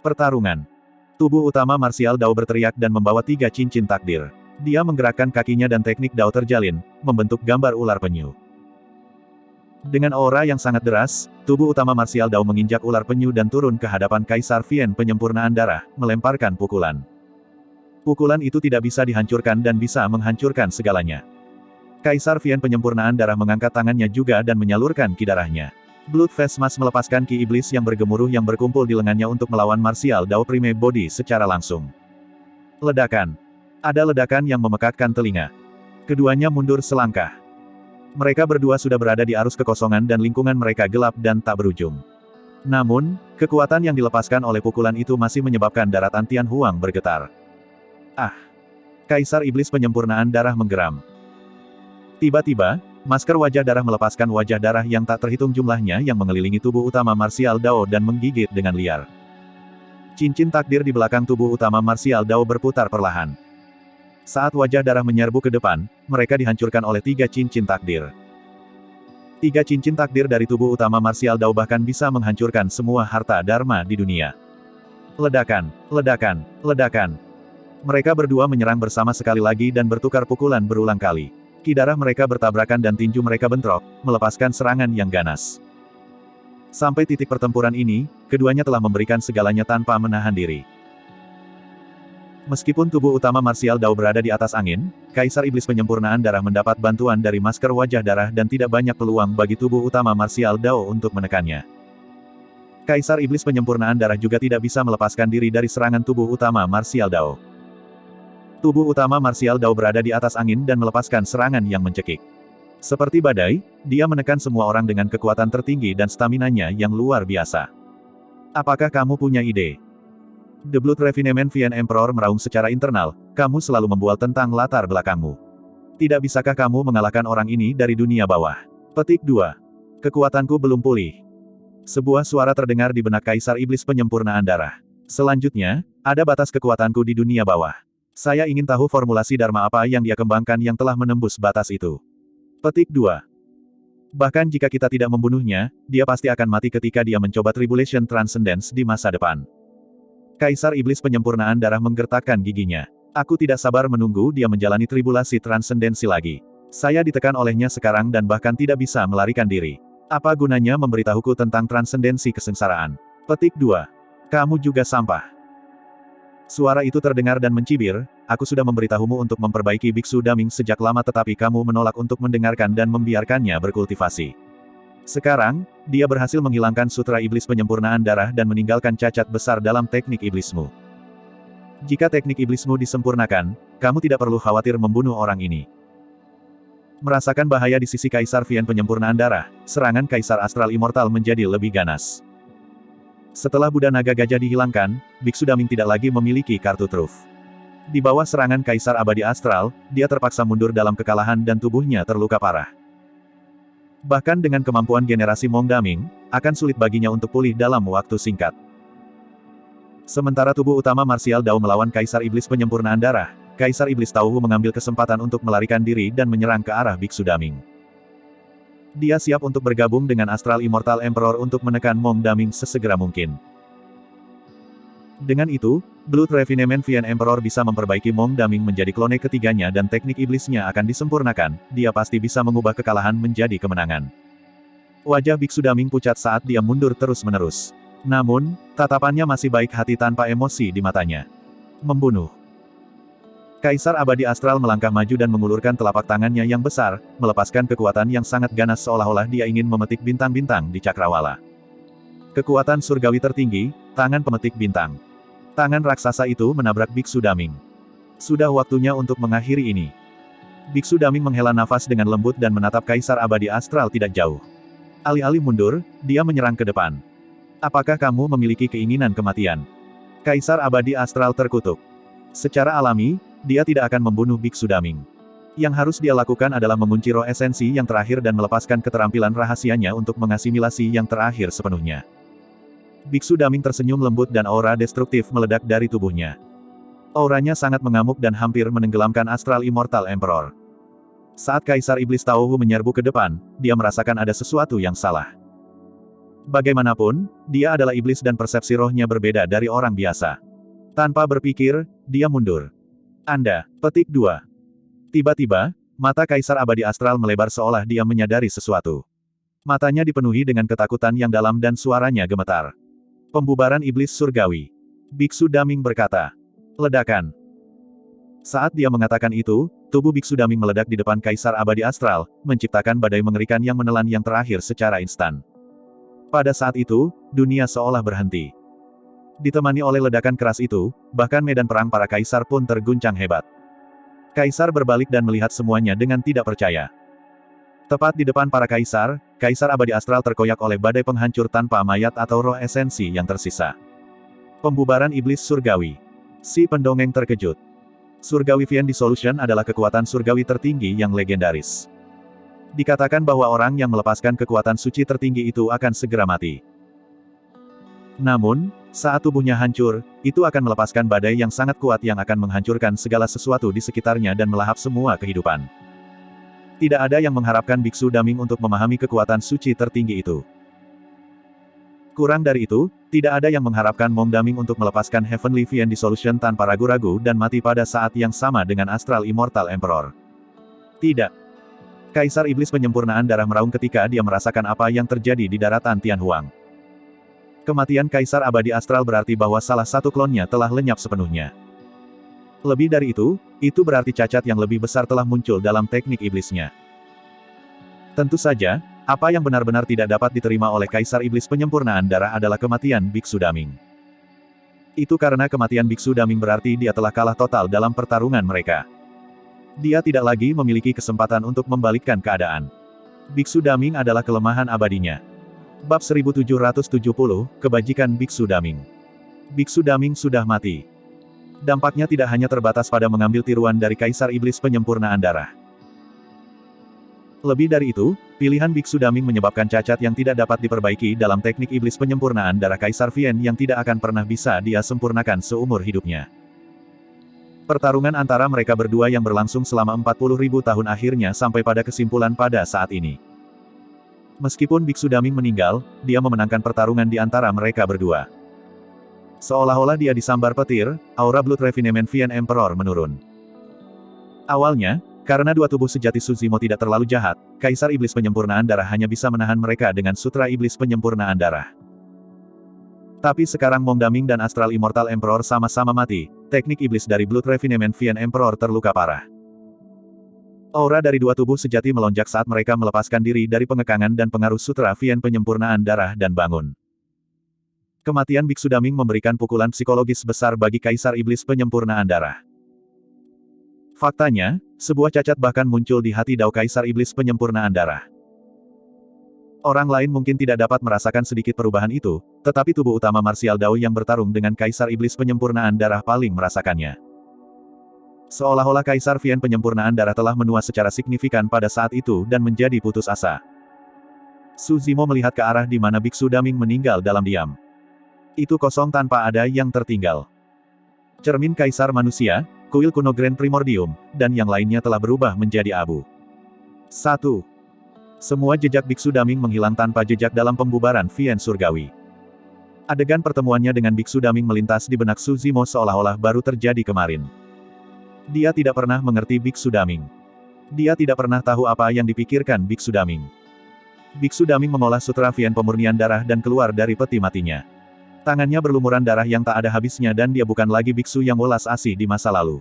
Pertarungan. Tubuh utama Martial Dao berteriak dan membawa tiga cincin takdir. Dia menggerakkan kakinya dan teknik Dao terjalin, membentuk gambar ular penyu. Dengan aura yang sangat deras, tubuh utama Martial Dao menginjak ular penyu dan turun ke hadapan Kaisar Vian Penyempurnaan Darah, melemparkan pukulan. Pukulan itu tidak bisa dihancurkan dan bisa menghancurkan segalanya. Kaisar Vian Penyempurnaan Darah mengangkat tangannya juga dan menyalurkan ki darahnya. Blood Face Mask melepaskan ki iblis yang bergemuruh yang berkumpul di lengannya untuk melawan Martial Dao Prime Body secara langsung. Ledakan. Ada ledakan yang memekakkan telinga. Keduanya mundur selangkah. Mereka berdua sudah berada di arus kekosongan dan lingkungan mereka gelap dan tak berujung. Namun, kekuatan yang dilepaskan oleh pukulan itu masih menyebabkan daratan Tian Huang bergetar. Ah! Kaisar Iblis Penyempurnaan Darah menggeram. Tiba-tiba, masker wajah darah melepaskan wajah darah yang tak terhitung jumlahnya yang mengelilingi tubuh utama Martial Dao dan menggigit dengan liar. Cincin takdir di belakang tubuh utama Martial Dao berputar perlahan. Saat wajah darah menyerbu ke depan, mereka dihancurkan oleh tiga cincin takdir. Tiga cincin takdir dari tubuh utama Martial Dao bahkan bisa menghancurkan semua harta Dharma di dunia. Ledakan, ledakan, ledakan. Mereka berdua menyerang bersama sekali lagi dan bertukar pukulan berulang kali. Ki darah mereka bertabrakan dan tinju mereka bentrok, melepaskan serangan yang ganas. Sampai titik pertempuran ini, keduanya telah memberikan segalanya tanpa menahan diri. Meskipun tubuh utama Martial Dao berada di atas angin, Kaisar Iblis Penyempurnaan Darah mendapat bantuan dari masker wajah darah dan tidak banyak peluang bagi tubuh utama Martial Dao untuk menekannya. Kaisar Iblis Penyempurnaan Darah juga tidak bisa melepaskan diri dari serangan tubuh utama Martial Dao. Tubuh utama Martial Dao berada di atas angin dan melepaskan serangan yang mencekik. Seperti badai, dia menekan semua orang dengan kekuatan tertinggi dan staminanya yang luar biasa. Apakah kamu punya ide? The Blood Refinement Vian Emperor meraung secara internal, kamu selalu membual tentang latar belakangmu. Tidak bisakah kamu mengalahkan orang ini dari dunia bawah? Petik 2. Kekuatanku belum pulih. Sebuah suara terdengar di benak Kaisar Iblis Penyempurnaan Darah. Selanjutnya, ada batas kekuatanku di dunia bawah. Saya ingin tahu formulasi Dharma apa yang dia kembangkan yang telah menembus batas itu. Petik 2. Bahkan jika kita tidak membunuhnya, dia pasti akan mati ketika dia mencoba Tribulation Transcendence di masa depan. Kaisar Iblis Penyempurnaan Darah menggertakkan giginya. Aku tidak sabar menunggu dia menjalani tribulasi transendensi lagi. Saya ditekan olehnya sekarang dan bahkan tidak bisa melarikan diri. Apa gunanya memberitahuku tentang transendensi kesengsaraan? Petik 2. Kamu juga sampah. Suara itu terdengar dan mencibir, aku sudah memberitahumu untuk memperbaiki Biksu Daming sejak lama tetapi kamu menolak untuk mendengarkan dan membiarkannya berkultivasi. Sekarang, dia berhasil menghilangkan sutra iblis penyempurnaan darah dan meninggalkan cacat besar dalam teknik iblismu. Jika teknik iblismu disempurnakan, kamu tidak perlu khawatir membunuh orang ini. Merasakan bahaya di sisi Kaisar Vian Penyempurnaan Darah, serangan Kaisar Astral Immortal menjadi lebih ganas. Setelah Buddha Naga Gajah dihilangkan, Biksu Daming tidak lagi memiliki kartu truf. Di bawah serangan Kaisar Abadi Astral, dia terpaksa mundur dalam kekalahan dan tubuhnya terluka parah. Bahkan dengan kemampuan generasi Mong Daming, akan sulit baginya untuk pulih dalam waktu singkat. Sementara tubuh utama Martial Dao melawan Kaisar Iblis Penyempurnaan Darah, Kaisar Iblis Tauhu mengambil kesempatan untuk melarikan diri dan menyerang ke arah Biksu Daming. Dia siap untuk bergabung dengan Astral Immortal Emperor untuk menekan Mong Daming sesegera mungkin. Dengan itu, Blood Refinement Vian Emperor bisa memperbaiki Mong Daming menjadi klone ketiganya dan teknik iblisnya akan disempurnakan, dia pasti bisa mengubah kekalahan menjadi kemenangan. Wajah Biksu Daming pucat saat dia mundur terus-menerus. Namun, tatapannya masih baik hati tanpa emosi di matanya. Membunuh. Kaisar Abadi Astral melangkah maju dan mengulurkan telapak tangannya yang besar, melepaskan kekuatan yang sangat ganas seolah-olah dia ingin memetik bintang-bintang di cakrawala. Kekuatan surgawi tertinggi, tangan pemetik bintang. Tangan raksasa itu menabrak Biksu Daming. Sudah waktunya untuk mengakhiri ini. Biksu Daming menghela nafas dengan lembut dan menatap Kaisar Abadi Astral tidak jauh. Alih-alih mundur, dia menyerang ke depan. Apakah kamu memiliki keinginan kematian? Kaisar Abadi Astral terkutuk. Secara alami, dia tidak akan membunuh Biksu Daming. Yang harus dia lakukan adalah mengunci roh esensi yang terakhir dan melepaskan keterampilan rahasianya untuk mengasimilasi yang terakhir sepenuhnya. Biksu Daming tersenyum lembut dan aura destruktif meledak dari tubuhnya. Auranya sangat mengamuk dan hampir menenggelamkan Astral Immortal Emperor. Saat Kaisar Iblis Tauhu menyerbu ke depan, dia merasakan ada sesuatu yang salah. Bagaimanapun, dia adalah iblis dan persepsi rohnya berbeda dari orang biasa. Tanpa berpikir, dia mundur. Anda, petik 2. Tiba-tiba, mata Kaisar Abadi Astral melebar seolah dia menyadari sesuatu. Matanya dipenuhi dengan ketakutan yang dalam dan suaranya gemetar. Pembubaran Iblis Surgawi. Biksu Daming berkata. Ledakan. Saat dia mengatakan itu, tubuh Biksu Daming meledak di depan Kaisar Abadi Astral, menciptakan badai mengerikan yang menelan yang terakhir secara instan. Pada saat itu, dunia seolah berhenti. Ditemani oleh ledakan keras itu, bahkan medan perang para kaisar pun terguncang hebat. Kaisar berbalik dan melihat semuanya dengan tidak percaya. Tepat di depan para kaisar, Kaisar Abadi Astral terkoyak oleh badai penghancur tanpa mayat atau roh esensi yang tersisa. Pembubaran Iblis Surgawi. Si pendongeng terkejut. Surgawi Fiend Dissolution adalah kekuatan surgawi tertinggi yang legendaris. Dikatakan bahwa orang yang melepaskan kekuatan suci tertinggi itu akan segera mati. Namun, saat tubuhnya hancur, itu akan melepaskan badai yang sangat kuat yang akan menghancurkan segala sesuatu di sekitarnya dan melahap semua kehidupan. Tidak ada yang mengharapkan Biksu Daming untuk memahami kekuatan suci tertinggi itu. Kurang dari itu, tidak ada yang mengharapkan Mong Daming untuk melepaskan Heavenly Fiend Dissolution tanpa ragu-ragu dan mati pada saat yang sama dengan Astral Immortal Emperor. Tidak. Kaisar Iblis penyempurnaan darah meraung ketika dia merasakan apa yang terjadi di daratan Tianhuang. Kematian Kaisar Abadi Astral berarti bahwa salah satu klonnya telah lenyap sepenuhnya. Lebih dari itu berarti cacat yang lebih besar telah muncul dalam teknik iblisnya. Tentu saja, apa yang benar-benar tidak dapat diterima oleh Kaisar Iblis penyempurnaan darah adalah kematian Biksu Daming. Itu karena kematian Biksu Daming berarti dia telah kalah total dalam pertarungan mereka. Dia tidak lagi memiliki kesempatan untuk membalikkan keadaan. Biksu Daming adalah kelemahan abadinya. Bab 1770, Kebajikan Biksu Daming. Biksu Daming sudah mati. Dampaknya tidak hanya terbatas pada mengambil tiruan dari Kaisar Iblis penyempurnaan darah. Lebih dari itu, pilihan Biksu Daming menyebabkan cacat yang tidak dapat diperbaiki dalam teknik iblis penyempurnaan darah Kaisar Fiend yang tidak akan pernah bisa dia sempurnakan seumur hidupnya. Pertarungan antara mereka berdua yang berlangsung selama 40.000 tahun akhirnya sampai pada kesimpulan pada saat ini. Meskipun Biksu Daming meninggal, dia memenangkan pertarungan di antara mereka berdua. Seolah-olah dia disambar petir, aura Blood Refinement Fiend Emperor menurun. Awalnya, karena dua tubuh sejati Suzimo tidak terlalu jahat, Kaisar Iblis penyempurnaan darah hanya bisa menahan mereka dengan sutra iblis penyempurnaan darah. Tapi sekarang Mong Daming dan Astral Immortal Emperor sama-sama mati, teknik iblis dari Blood Refinement Fiend Emperor terluka parah. Aura dari dua tubuh sejati melonjak saat mereka melepaskan diri dari pengekangan dan pengaruh sutra Fiend penyempurnaan darah dan bangun. Kematian Biksu Daming memberikan pukulan psikologis besar bagi Kaisar Iblis penyempurnaan darah. Faktanya, sebuah cacat bahkan muncul di hati Dao Kaisar Iblis penyempurnaan darah. Orang lain mungkin tidak dapat merasakan sedikit perubahan itu, tetapi tubuh utama marsial Dao yang bertarung dengan Kaisar Iblis penyempurnaan darah paling merasakannya. Seolah-olah Kaisar Fiend penyempurnaan darah telah menua secara signifikan pada saat itu dan menjadi putus asa. Suzimo melihat ke arah di mana Biksu Daming meninggal dalam diam. Itu kosong tanpa ada yang tertinggal. Cermin Kaisar Manusia, kuil kuno Grand Primordium, dan yang lainnya telah berubah menjadi abu. 1. Semua jejak Biksu Daming menghilang tanpa jejak dalam pembubaran Fiend Surgawi. Adegan pertemuannya dengan Biksu Daming melintas di benak Suzimo seolah-olah baru terjadi kemarin. Dia tidak pernah mengerti Biksu Daming. Dia tidak pernah tahu apa yang dipikirkan Biksu Daming. Biksu Daming mengolah sutra Fiend pemurnian darah dan keluar dari peti matinya. Tangannya berlumuran darah yang tak ada habisnya dan dia bukan lagi biksu yang welas asih di masa lalu.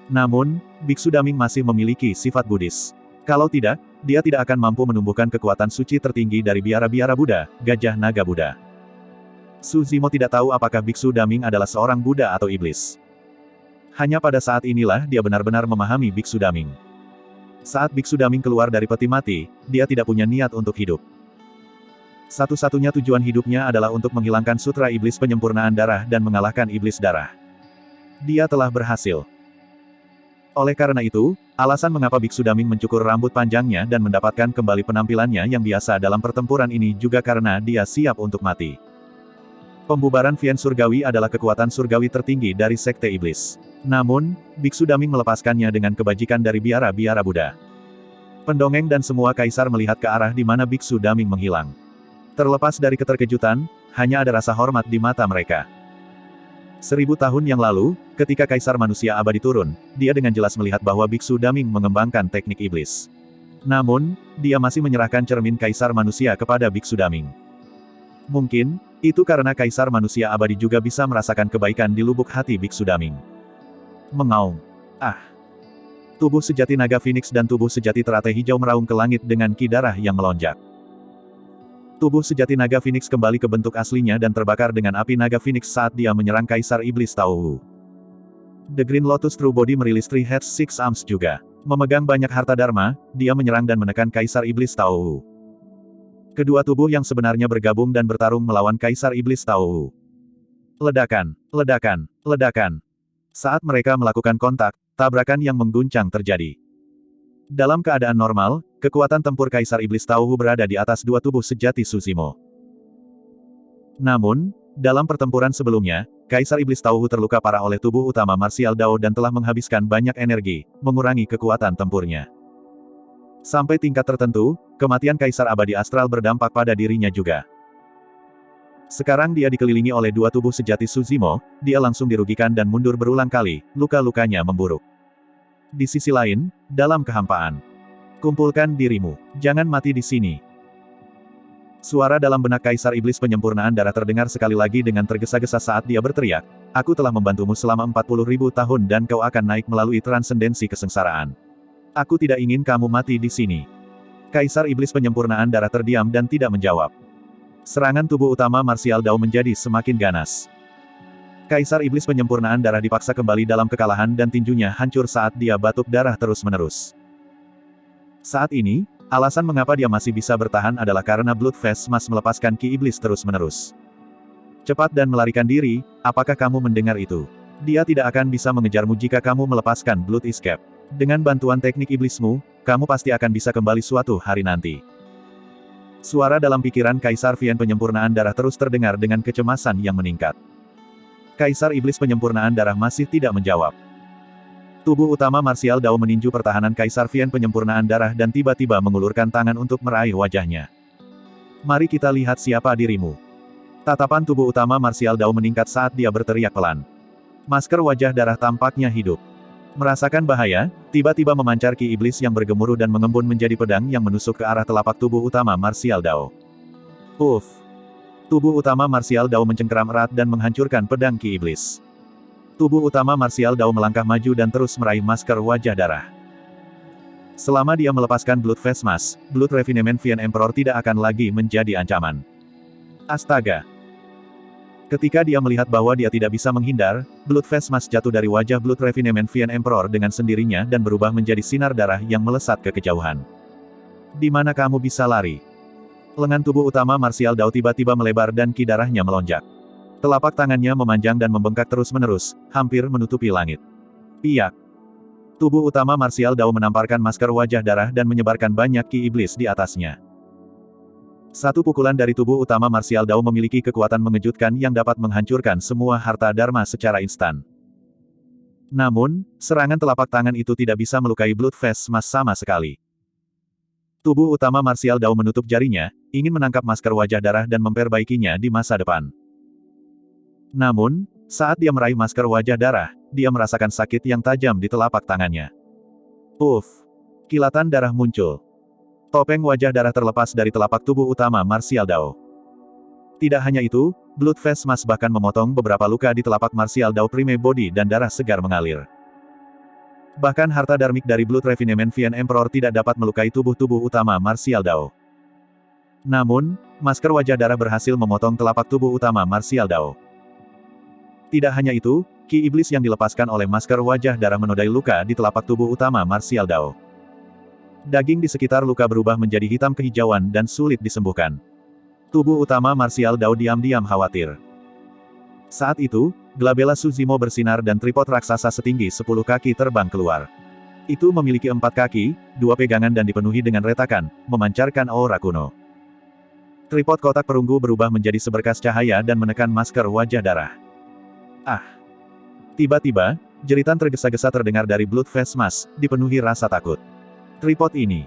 Namun, Biksu Daming masih memiliki sifat Buddhis. Kalau tidak, dia tidak akan mampu menumbuhkan kekuatan suci tertinggi dari biara-biara Buddha, gajah naga Buddha. Su Zimo tidak tahu apakah Biksu Daming adalah seorang Buddha atau iblis. Hanya pada saat inilah dia benar-benar memahami Biksu Daming. Saat Biksu Daming keluar dari peti mati, dia tidak punya niat untuk hidup. Satu-satunya tujuan hidupnya adalah untuk menghilangkan sutra iblis penyempurnaan darah dan mengalahkan iblis darah. Dia telah berhasil. Oleh karena itu, alasan mengapa Biksu Daming mencukur rambut panjangnya dan mendapatkan kembali penampilannya yang biasa dalam pertempuran ini juga karena dia siap untuk mati. Pembubaran Vian Surgawi adalah kekuatan surgawi tertinggi dari Sekte Iblis. Namun, Biksu Daming melepaskannya dengan kebajikan dari biara-biara Buddha. Pendongeng dan semua kaisar melihat ke arah di mana Biksu Daming menghilang. Terlepas dari keterkejutan, hanya ada rasa hormat di mata mereka. 1000 tahun yang lalu, ketika Kaisar Manusia Abadi turun, dia dengan jelas melihat bahwa Biksu Daming mengembangkan teknik iblis. Namun, dia masih menyerahkan cermin Kaisar Manusia kepada Biksu Daming. Mungkin, itu karena Kaisar Manusia Abadi juga bisa merasakan kebaikan di lubuk hati Biksu Daming. Mengaum. Ah! Tubuh sejati naga Phoenix dan tubuh sejati teratai hijau meraung ke langit dengan ki darah yang melonjak. Tubuh sejati naga Phoenix kembali ke bentuk aslinya dan terbakar dengan api naga Phoenix saat dia menyerang Kaisar Iblis Tao Wu. The Green Lotus True Body merilis Three Heads Six Arms juga. Memegang banyak harta dharma, dia menyerang dan menekan Kaisar Iblis Tao Wu. Kedua tubuh yang sebenarnya bergabung dan bertarung melawan Kaisar Iblis Tao Wu. Ledakan, ledakan, ledakan. Saat mereka melakukan kontak, tabrakan yang mengguncang terjadi. Dalam keadaan normal, kekuatan tempur Kaisar Iblis Tao Wu berada di atas dua tubuh sejati Su Zimo. Namun, dalam pertempuran sebelumnya, Kaisar Iblis Tao Wu terluka parah oleh tubuh utama Martial Dao dan telah menghabiskan banyak energi, mengurangi kekuatan tempurnya. Sampai tingkat tertentu, kematian Kaisar Abadi Astral berdampak pada dirinya juga. Sekarang dia dikelilingi oleh dua tubuh sejati Su Zimo, dia langsung dirugikan dan mundur berulang kali, luka-lukanya memburuk. Di sisi lain, dalam kehampaan. Kumpulkan dirimu. Jangan mati di sini. Suara dalam benak Kaisar Iblis penyempurnaan darah terdengar sekali lagi dengan tergesa-gesa saat dia berteriak, "Aku telah membantumu selama 40.000 tahun dan kau akan naik melalui transendensi kesengsaraan. Aku tidak ingin kamu mati di sini." Kaisar Iblis penyempurnaan darah terdiam dan tidak menjawab. Serangan tubuh utama Martial Dao menjadi semakin ganas. Kaisar Iblis penyempurnaan darah dipaksa kembali dalam kekalahan dan tinjunya hancur saat dia batuk darah terus-menerus. Saat ini, alasan mengapa dia masih bisa bertahan adalah karena Bloodfest Mas melepaskan ki iblis terus-menerus. Cepat dan melarikan diri, apakah kamu mendengar itu? Dia tidak akan bisa mengejarmu jika kamu melepaskan Blood Escape. Dengan bantuan teknik iblismu, kamu pasti akan bisa kembali suatu hari nanti. Suara dalam pikiran Kaisar Vian penyempurnaan darah terus terdengar dengan kecemasan yang meningkat. Kaisar Iblis penyempurnaan darah masih tidak menjawab. Tubuh utama Martial Dao meninju pertahanan Kaisar Vian penyempurnaan darah dan tiba-tiba mengulurkan tangan untuk meraih wajahnya. Mari kita lihat siapa dirimu. Tatapan tubuh utama Martial Dao meningkat saat dia berteriak pelan. Masker wajah darah tampaknya hidup. Merasakan bahaya, tiba-tiba memancar ki iblis yang bergemuruh dan mengembun menjadi pedang yang menusuk ke arah telapak tubuh utama Martial Dao. Uff! Tubuh utama Martial Dao mencengkeram erat dan menghancurkan pedang ki iblis. Tubuh utama Martial Dao melangkah maju dan terus meraih masker wajah darah. Selama dia melepaskan Bloodfest Mas, Blood Refinement Vian Emperor tidak akan lagi menjadi ancaman. Astaga! Ketika dia melihat bahwa dia tidak bisa menghindar, Bloodfest Mas jatuh dari wajah Blood Refinement Vian Emperor dengan sendirinya dan berubah menjadi sinar darah yang melesat ke kejauhan. Di mana kamu bisa lari? Lengan tubuh utama Martial Dao tiba-tiba melebar dan ki darahnya melonjak. Telapak tangannya memanjang dan membengkak terus-menerus, hampir menutupi langit. Piyak! Tubuh utama Martial Dao menamparkan masker wajah darah dan menyebarkan banyak ki iblis di atasnya. Satu pukulan dari tubuh utama Martial Dao memiliki kekuatan mengejutkan yang dapat menghancurkan semua harta dharma secara instan. Namun, serangan telapak tangan itu tidak bisa melukai Bloodfest Mas sama sekali. Tubuh utama Martial Dao menutup jarinya, ingin menangkap masker wajah darah dan memperbaikinya di masa depan. Namun, saat dia meraih masker wajah darah, dia merasakan sakit yang tajam di telapak tangannya. Uff! Kilatan darah muncul. Topeng wajah darah terlepas dari telapak tubuh utama Martial Dao. Tidak hanya itu, Bloodfest Mas bahkan memotong beberapa luka di telapak Martial Dao Prime Body dan darah segar mengalir. Bahkan harta darmik dari Blood Refinement Vian Emperor tidak dapat melukai tubuh-tubuh utama Martial Dao. Namun, masker wajah darah berhasil memotong telapak tubuh utama Martial Dao. Tidak hanya itu, ki iblis yang dilepaskan oleh masker wajah darah menodai luka di telapak tubuh utama Martial Dao. Daging di sekitar luka berubah menjadi hitam kehijauan dan sulit disembuhkan. Tubuh utama Martial Dao diam-diam khawatir. Saat itu, Glabella Suzimo bersinar dan tripod raksasa setinggi 10 kaki terbang keluar. Itu memiliki 4 kaki, 2 pegangan dan dipenuhi dengan retakan, memancarkan aura kuno. Tripod kotak perunggu berubah menjadi seberkas cahaya dan menekan masker wajah darah. Ah! Tiba-tiba, jeritan tergesa-gesa terdengar dari Blood Face Mask, dipenuhi rasa takut. Tripod ini